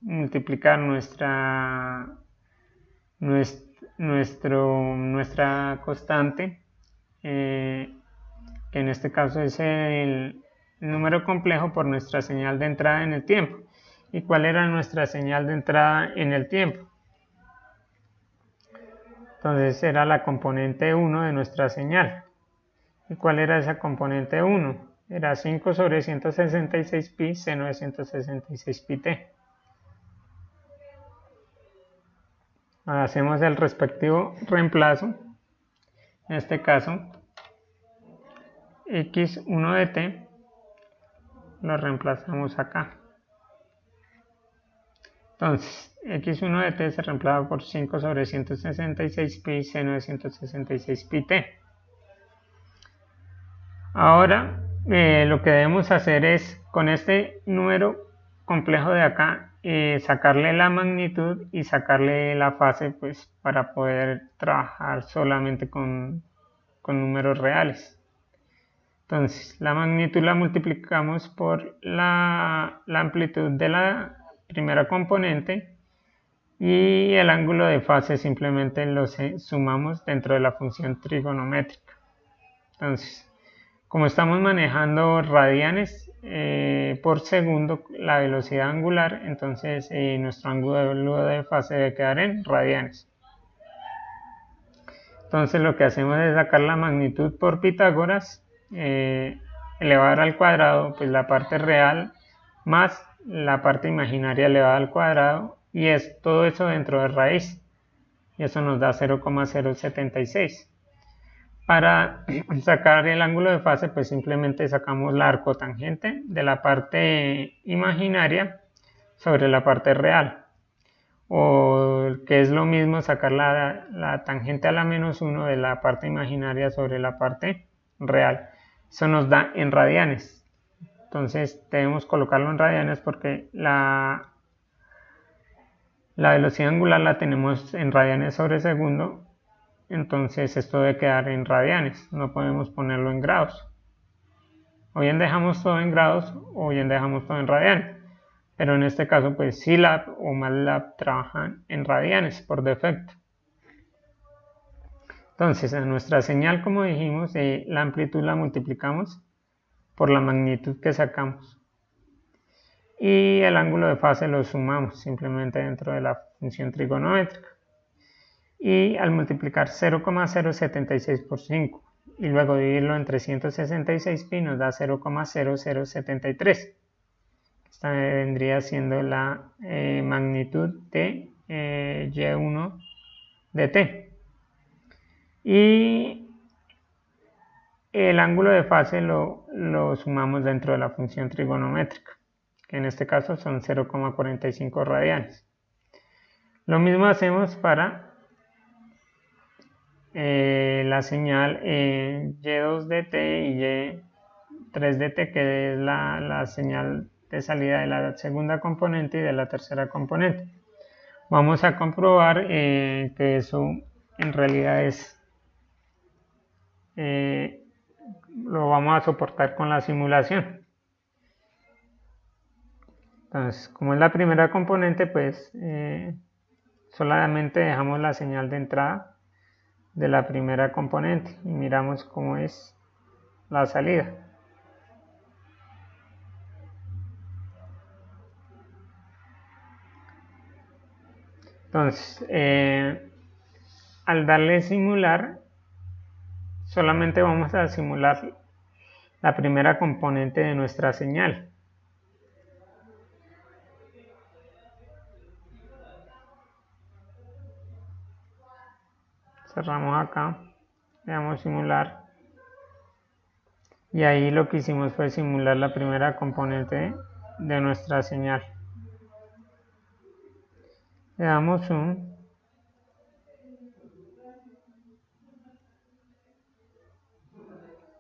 multiplicar nuestra constante, que en este caso es el número complejo, por nuestra señal de entrada en el tiempo. ¿Y cuál era nuestra señal de entrada en el tiempo? Entonces era la componente 1 de nuestra señal. ¿Y cuál era esa componente 1? Era 5 sobre 166 pi seno de 166 pi t. hacemos el respectivo reemplazo. En este caso, x1 de t lo reemplazamos acá. Entonces, x1 de t se reemplaza por 5 sobre 166 pi seno de 166 pi t. Ahora, lo que debemos hacer es, con este número complejo de acá, sacarle la magnitud y sacarle la fase, pues, para poder trabajar solamente con números reales. Entonces, la magnitud la multiplicamos por la amplitud de la primera componente y el ángulo de fase simplemente lo sumamos dentro de la función trigonométrica. Entonces, como estamos manejando radianes por segundo la velocidad angular, entonces nuestro ángulo de fase debe quedar en radianes. Entonces lo que hacemos es sacar la magnitud por Pitágoras, elevar al cuadrado pues la parte real más la parte imaginaria elevada al cuadrado, y es todo eso dentro de raíz, y eso nos da 0,076. Para sacar el ángulo de fase, pues simplemente sacamos la arcotangente de la parte imaginaria sobre la parte real, o que es lo mismo sacar la tangente a la menos 1 de la parte imaginaria sobre la parte real. Eso nos da en radianes. Entonces debemos colocarlo en radianes porque la velocidad angular la tenemos en radianes sobre segundo. Entonces esto debe quedar en radianes, no podemos ponerlo en grados. O bien dejamos todo en grados o bien dejamos todo en radianes. Pero en este caso pues Scilab o MATLAB trabajan en radianes por defecto. Entonces a nuestra señal, como dijimos, la amplitud la multiplicamos por la magnitud que sacamos. Y el ángulo de fase lo sumamos simplemente dentro de la función trigonométrica. Y al multiplicar 0,076 por 5 y luego dividirlo entre 166 pi nos da 0,0073. Esta vendría siendo la magnitud de y1 de t. Y el ángulo de fase lo sumamos dentro de la función trigonométrica, que en este caso son 0,45 radianes. Lo mismo hacemos para la señal y2 de t y y3 de t, que es la señal de salida de la segunda componente y de la tercera componente. Vamos a comprobar que eso en realidad es lo vamos a soportar con la simulación. Entonces, como es la primera componente, pues solamente dejamos la señal de entrada de la primera componente y miramos cómo es la salida. Entonces, al darle simular, solamente vamos a simular la primera componente de nuestra señal. Cerramos acá, le damos simular, y ahí lo que hicimos fue simular la primera componente de nuestra señal. Le damos zoom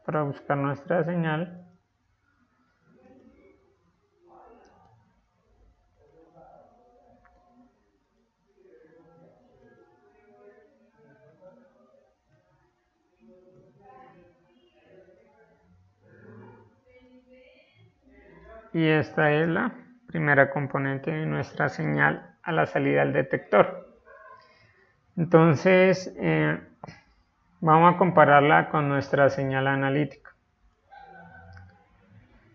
para buscar nuestra señal. Y esta es la primera componente de nuestra señal a la salida del detector. Entonces, vamos a compararla con nuestra señal analítica.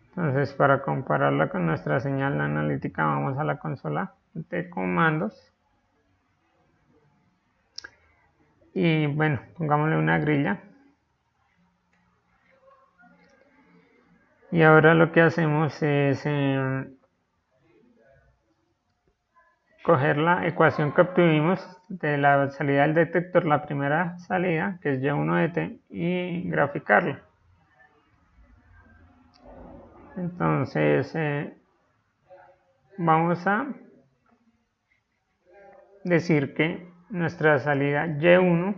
Entonces, para compararla con nuestra señal analítica, vamos a la consola de comandos. Y bueno, pongámosle una grilla. Y ahora lo que hacemos es coger la ecuación que obtuvimos de la salida del detector, la primera salida, que es Y1 de t, y graficarla. Entonces, vamos a decir que nuestra salida Y1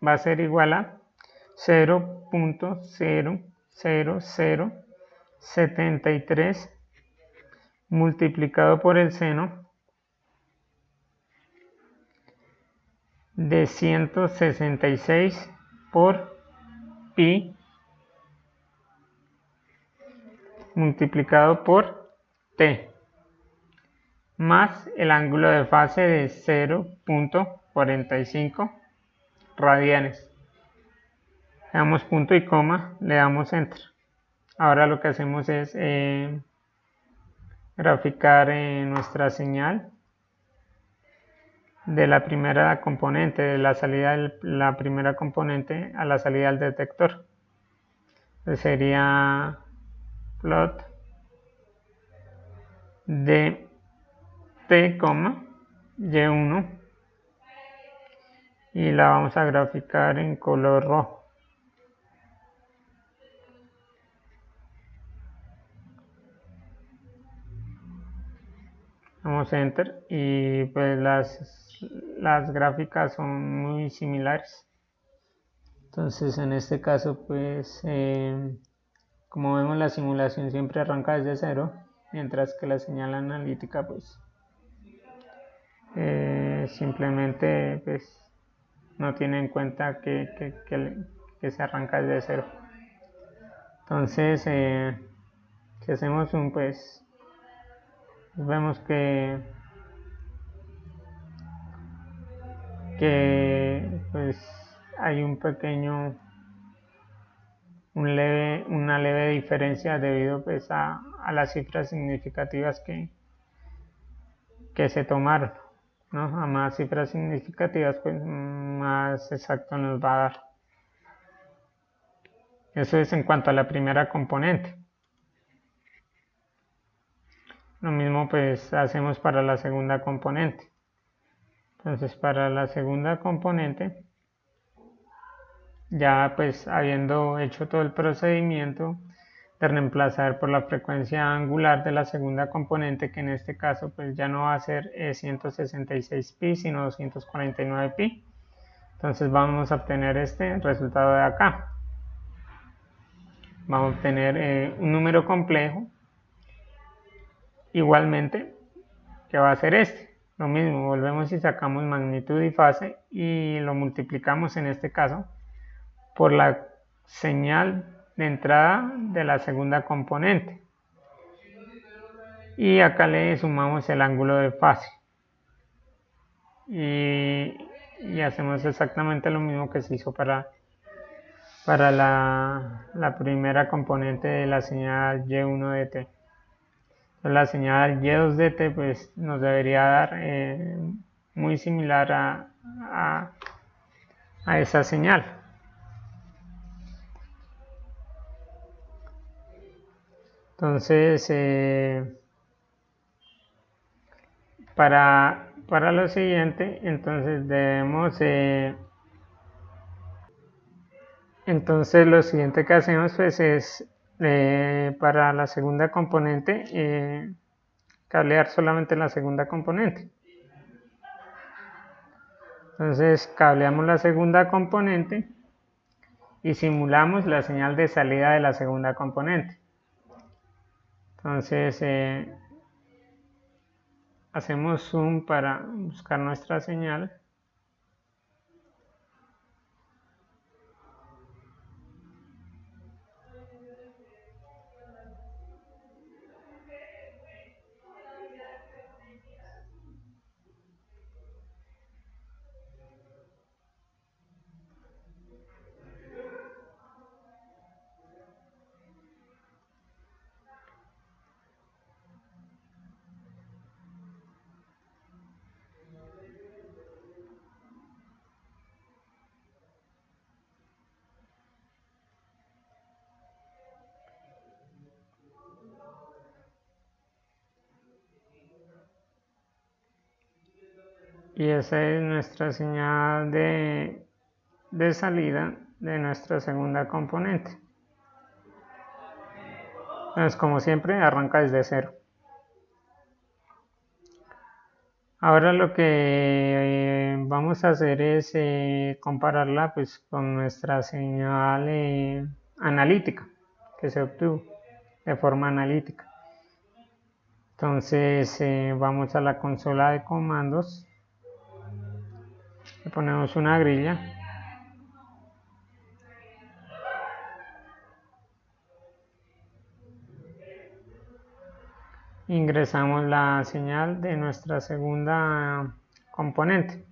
va a ser igual a 0.00073 multiplicado por el seno de 166 por pi multiplicado por t, más el ángulo de fase de 0.45 radianes. Le damos punto y coma, le damos enter. Ahora lo que hacemos es graficar nuestra señal de la primera componente, de la salida de la primera componente a la salida del detector. Entonces sería plot de t, y1, y la vamos a graficar en color rojo. Damos enter y pues las gráficas son muy similares. Entonces en este caso pues como vemos, la simulación siempre arranca desde cero, mientras que la señal analítica pues simplemente pues no tiene en cuenta que se arranca desde cero. Entonces si hacemos pues vemos que pues hay una leve diferencia debido pues a las cifras significativas que se tomaron, ¿no? A más cifras significativas pues más exacto nos va a dar. Eso es en cuanto a la primera componente. Lo mismo pues hacemos para la segunda componente. Entonces para la segunda componente, ya pues habiendo hecho todo el procedimiento de reemplazar por la frecuencia angular de la segunda componente, que en este caso pues ya no va a ser 166 pi sino 249 pi, entonces vamos a obtener este resultado de acá. Vamos a obtener un número complejo igualmente, que va a ser este. Lo mismo, volvemos y sacamos magnitud y fase y lo multiplicamos en este caso por la señal de entrada de la segunda componente. Y acá le sumamos el ángulo de fase. Y hacemos exactamente lo mismo que se hizo para la primera componente de la señal Y1 de t. La señal Y2 de t pues nos debería dar muy similar a esa señal. Entonces para lo siguiente, entonces debemos entonces lo siguiente que hacemos pues es para la segunda componente cablear solamente la segunda componente. Entonces cableamos la segunda componente y simulamos la señal de salida de la segunda componente. Entonces hacemos zoom para buscar nuestra señal. y esa es nuestra señal de salida de nuestra segunda componente. Entonces, como siempre, arranca desde cero. Ahora lo que vamos a hacer es compararla pues con nuestra señal analítica que se obtuvo de forma analítica. Entonces vamos a la consola de comandos, le ponemos una grilla, ingresamos la señal de nuestra segunda componente.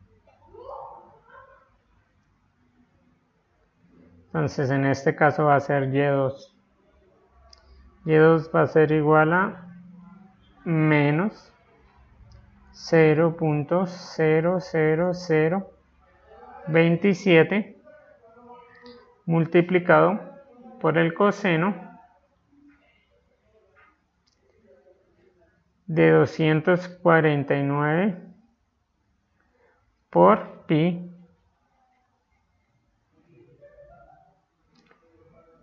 Entonces en este caso va a ser Y2. Y2 va a ser igual a menos 0.00027 multiplicado por el coseno de 249 por pi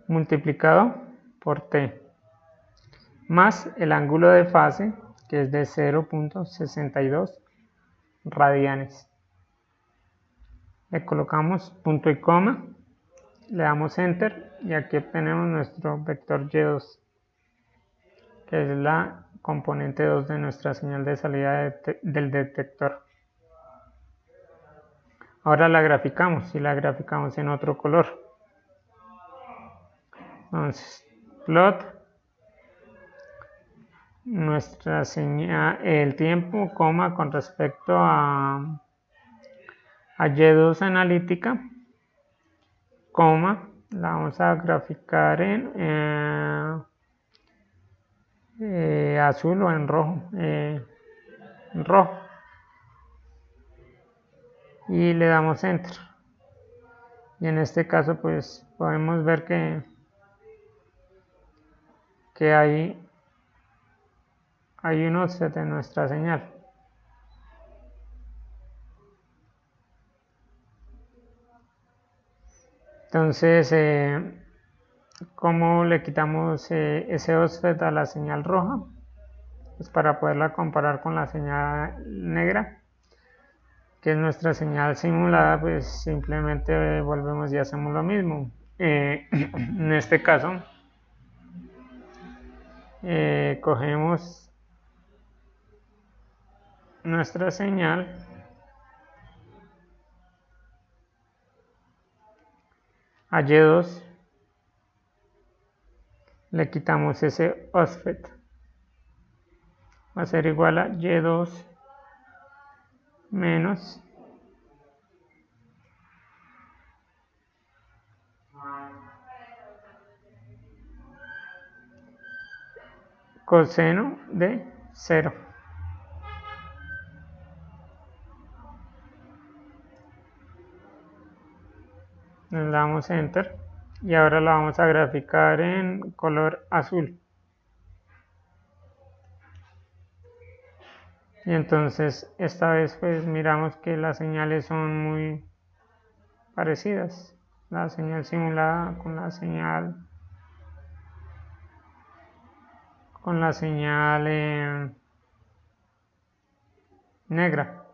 multiplicado por t más el ángulo de fase, que es de 0.62 radianes. Le colocamos punto y coma, le damos enter y aquí obtenemos nuestro vector Y2, que es la componente 2 de nuestra señal de salida del detector. Ahora la graficamos y la graficamos en otro color. Entonces, plot nuestra señal, el tiempo, coma, con respecto a Y2 analítica, coma, la vamos a graficar en azul o en rojo, y le damos enter. Y en este caso pues podemos ver que hay un offset en nuestra señal. Entonces, ¿cómo le quitamos ese offset a la señal roja? Pues para poderla comparar con la señal negra, que es nuestra señal simulada, pues simplemente volvemos y hacemos lo mismo. En este caso, cogemos nuestra señal a Y2, le quitamos ese offset, va a ser igual a Y2 menos coseno de 0. Le damos enter y ahora la vamos a graficar en color azul. Y entonces esta vez pues miramos que las señales son muy parecidas, la señal simulada con la señal negra.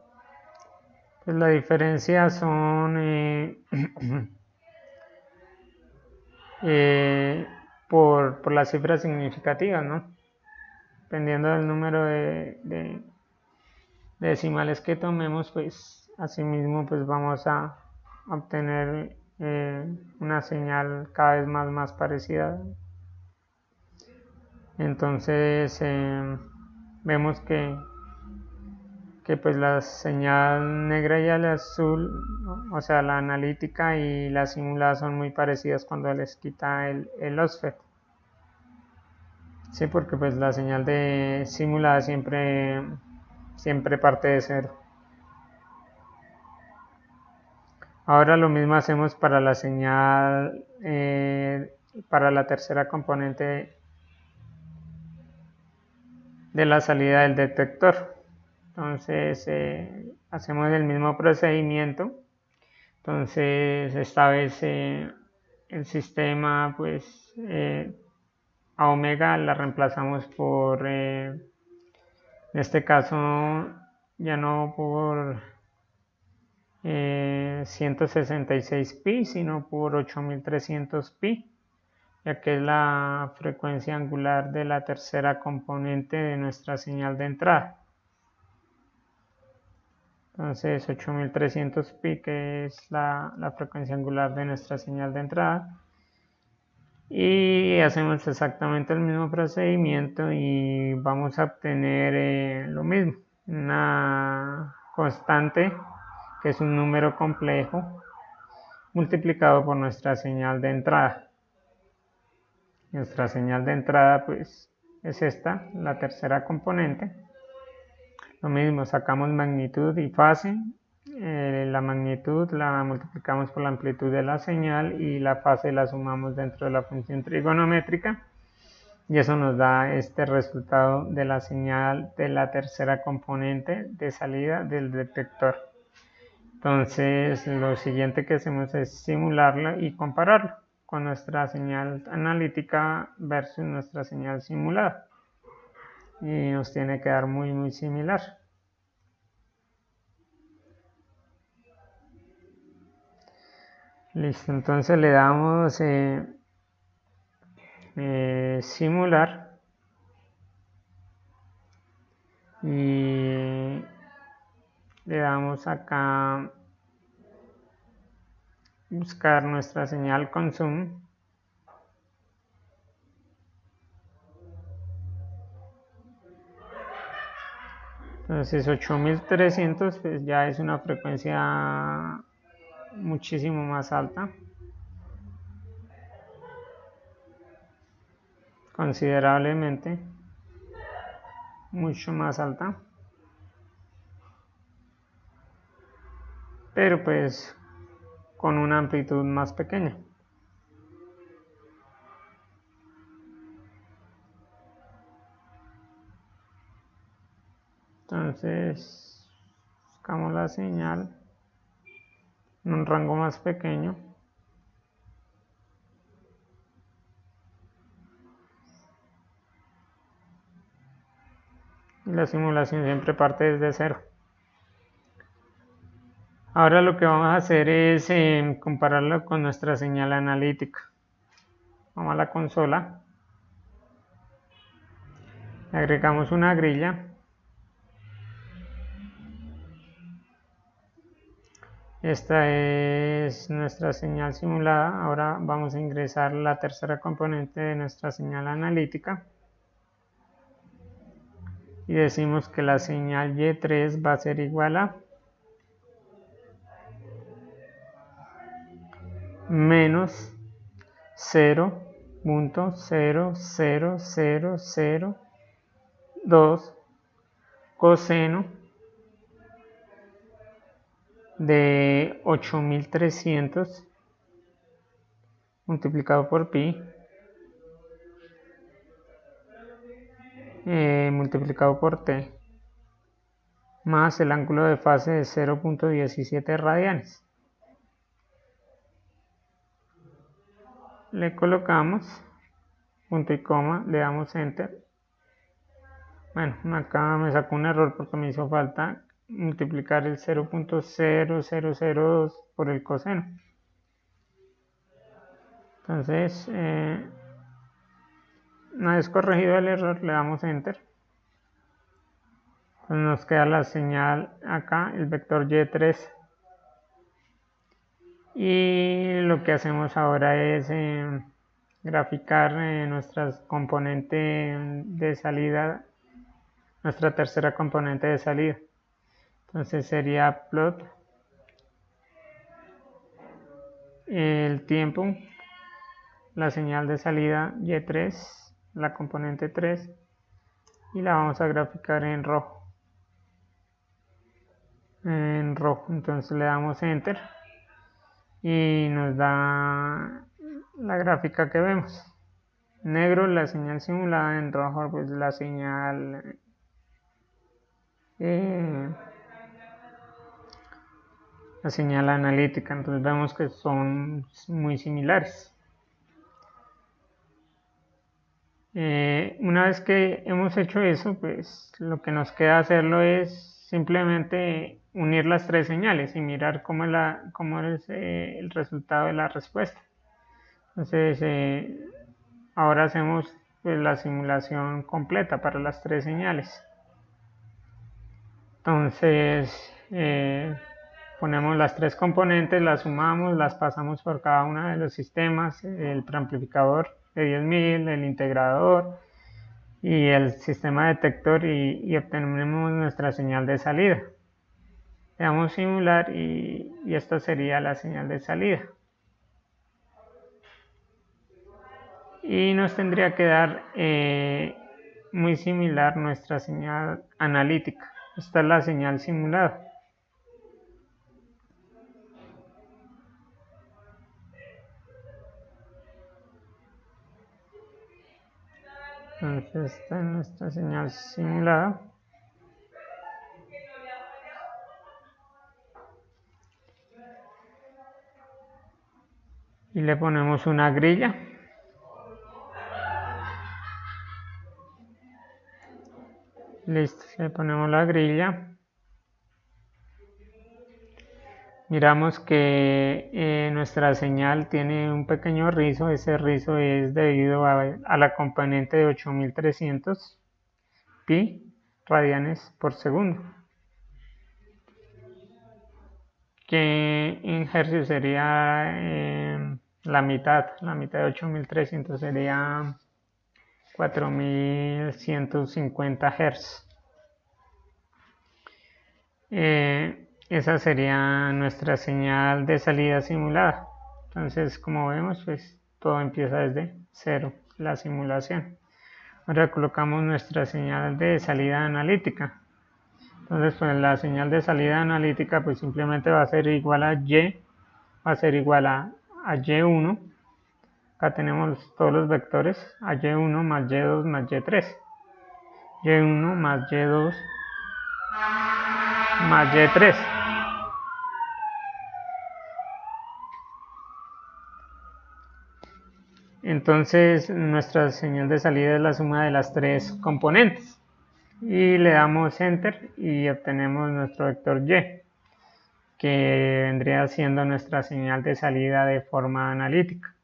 Pues la diferencia son por las cifras significativas, ¿no? Dependiendo del número de decimales que tomemos, pues asimismo pues vamos a obtener una señal cada vez más parecida. Entonces vemos que pues la señal negra y el azul, o sea la analítica y la simulada, son muy parecidas cuando les quita el offset. Sí, porque pues la señal de simulada siempre parte de cero. Ahora lo mismo hacemos para la señal, para la tercera componente de la salida del detector. Entonces hacemos el mismo procedimiento. Entonces esta vez el sistema, pues a omega la reemplazamos por, en este caso, ya no por 166 pi, sino por 8300 pi, ya que es la frecuencia angular de la tercera componente de nuestra señal de entrada. Entonces 8300 pi, que es la frecuencia angular de nuestra señal de entrada. Y hacemos exactamente el mismo procedimiento y vamos a obtener lo mismo, una constante que es un número complejo multiplicado por nuestra señal de entrada. Nuestra señal de entrada pues es esta, la tercera componente. Lo mismo, sacamos magnitud y fase. La magnitud la multiplicamos por la amplitud de la señal y la fase la sumamos dentro de la función trigonométrica. Y eso nos da este resultado de la señal de la tercera componente de salida del detector. Entonces, lo siguiente que hacemos es simularlo y compararlo con nuestra señal analítica versus nuestra señal simulada. Y nos tiene que dar muy similar. Listo, entonces le damos simular y le damos acá buscar nuestra señal con zoom. Entonces 8300 pues ya es una frecuencia muchísimo más alta, considerablemente mucho más alta, pero pues con una amplitud más pequeña. Entonces buscamos la señal en un rango más pequeño. Y la simulación siempre parte desde cero. Ahora lo que vamos a hacer es compararlo con nuestra señal analítica. Vamos a la consola. Agregamos una grilla. Esta es nuestra señal simulada. Ahora vamos a ingresar la tercera componente de nuestra señal analítica. Y decimos que la señal Y3 va a ser igual a menos 0.00002 coseno de 8300 multiplicado por pi multiplicado por t más el ángulo de fase de 0.17 radianes. Le colocamos punto y coma, le damos enter. Bueno, acá me sacó un error porque me hizo falta multiplicar el 0.0002 por el coseno. Entonces, una vez corregido el error, le damos enter. Entonces nos queda la señal acá, el vector Y3. Y lo que hacemos ahora es graficar nuestra componente de salida, nuestra tercera componente de salida. Entonces sería plot el tiempo, la señal de salida Y3, la componente 3, y la vamos a graficar en rojo. Entonces le damos enter y nos da la gráfica que vemos. Negro la señal simulada, en rojo pues la señal la señal analítica. Entonces vemos que son muy similares. Una vez que hemos hecho eso, pues lo que nos queda hacerlo es simplemente unir las tres señales y mirar cómo es el resultado de la respuesta. Entonces ahora hacemos pues, la simulación completa para las tres señales. Entonces ponemos las tres componentes, las sumamos, las pasamos por cada uno de los sistemas, el preamplificador de 10.000, el integrador y el sistema detector y obtenemos nuestra señal de salida. Le damos simular y esta sería la señal de salida. Y nos tendría que dar muy similar nuestra señal analítica. Esta es la señal simulada. Entonces esta es nuestra señal simulada. Y le ponemos una grilla. Listo, le ponemos la grilla. Miramos que nuestra señal tiene un pequeño rizo. Ese rizo es debido a la componente de 8300 pi radianes por segundo, que en hercios sería la mitad de 8300 sería 4150 Hz. Esa sería nuestra señal de salida simulada. Entonces, como vemos, pues todo empieza desde cero, la simulación. Ahora colocamos nuestra señal de salida analítica. Entonces, pues la señal de salida analítica pues simplemente va a ser igual a Y, va a ser igual a Y1. Acá tenemos todos los vectores, a Y1 más Y2 más Y3. Y1 más Y2 más Y3. Entonces nuestra señal de salida es la suma de las tres componentes. Y le damos Enter y obtenemos nuestro vector Y, que vendría siendo nuestra señal de salida de forma analítica.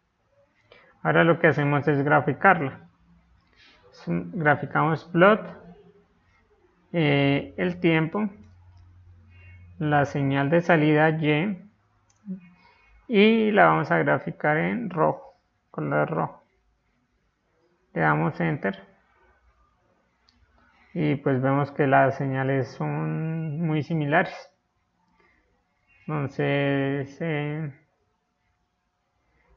Ahora lo que hacemos es graficarla. Graficamos plot, el tiempo, la señal de salida Y la vamos a graficar en rojo, color rojo. Le damos Enter y pues vemos que las señales son muy similares. Entonces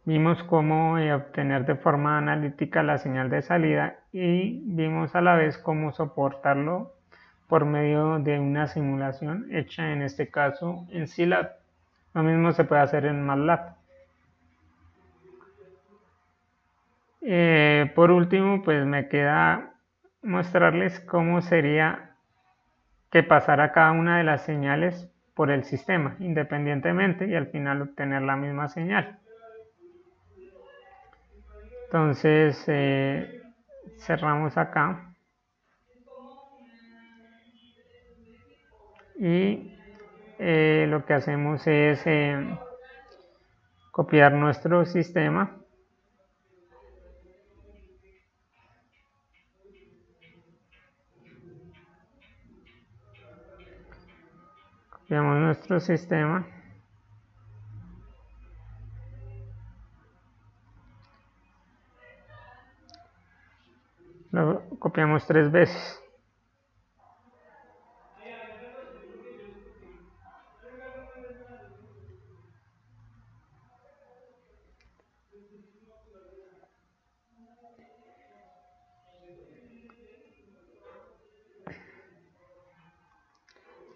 vimos cómo obtener de forma analítica la señal de salida y vimos a la vez cómo soportarlo por medio de una simulación hecha en este caso en Scilab. Lo mismo se puede hacer en MATLAB. Por último, pues me queda mostrarles cómo sería que pasara cada una de las señales por el sistema independientemente y al final obtener la misma señal. Entonces cerramos acá y lo que hacemos es copiar nuestro sistema. Copiamos nuestro sistema. Lo copiamos 3 veces.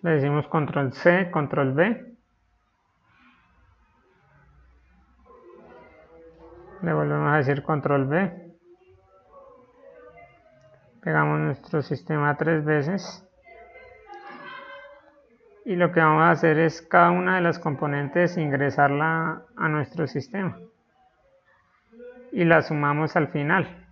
Le decimos control C, control V. Le volvemos a decir control V. Pegamos nuestro sistema 3 veces. y lo que vamos a hacer es cada una de las componentes ingresarla a nuestro sistema y la sumamos al final.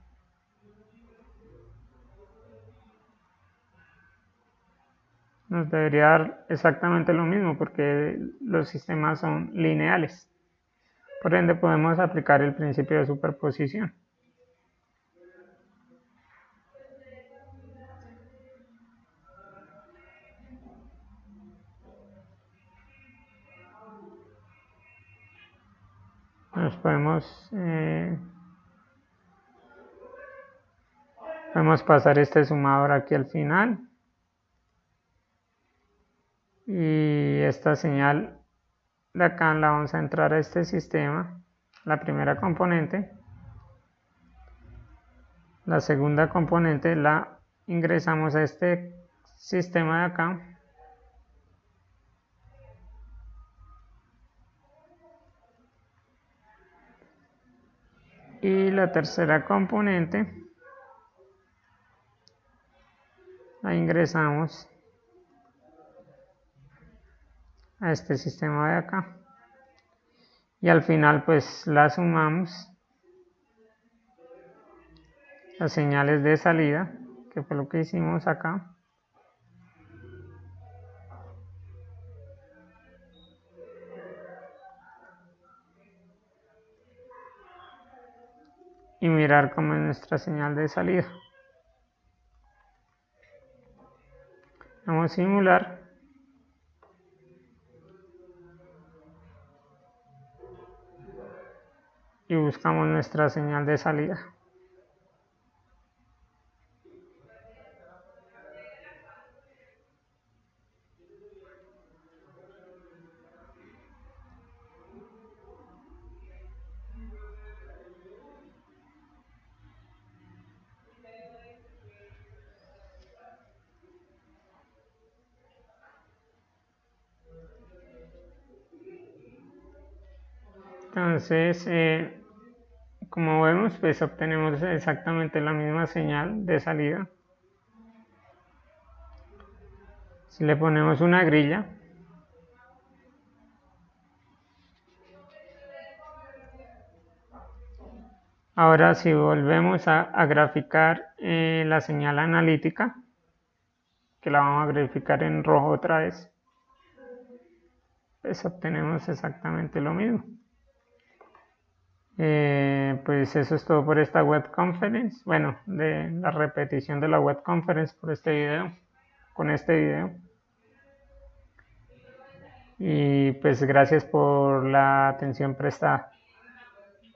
Nos debería dar exactamente lo mismo porque los sistemas son lineales. Por ende podemos aplicar el principio de superposición. Nos podemos pasar este sumador aquí al final. Y esta señal de acá la vamos a entrar a este sistema, la primera componente. La segunda componente la ingresamos a este sistema de acá. Y la tercera componente la ingresamos a este sistema de acá. Y al final pues la sumamos las señales de salida, que fue lo que hicimos acá. Y mirar cómo es nuestra señal de salida. Vamos a simular. Y buscamos nuestra señal de salida. Entonces, como vemos, pues obtenemos exactamente la misma señal de salida. Si le ponemos una grilla, ahora si volvemos a graficar la señal analítica, que la vamos a graficar en rojo otra vez, pues obtenemos exactamente lo mismo. Pues eso es todo por esta web conference. Bueno, de la repetición de la web conference por este video, con este video. Y pues gracias por la atención prestada.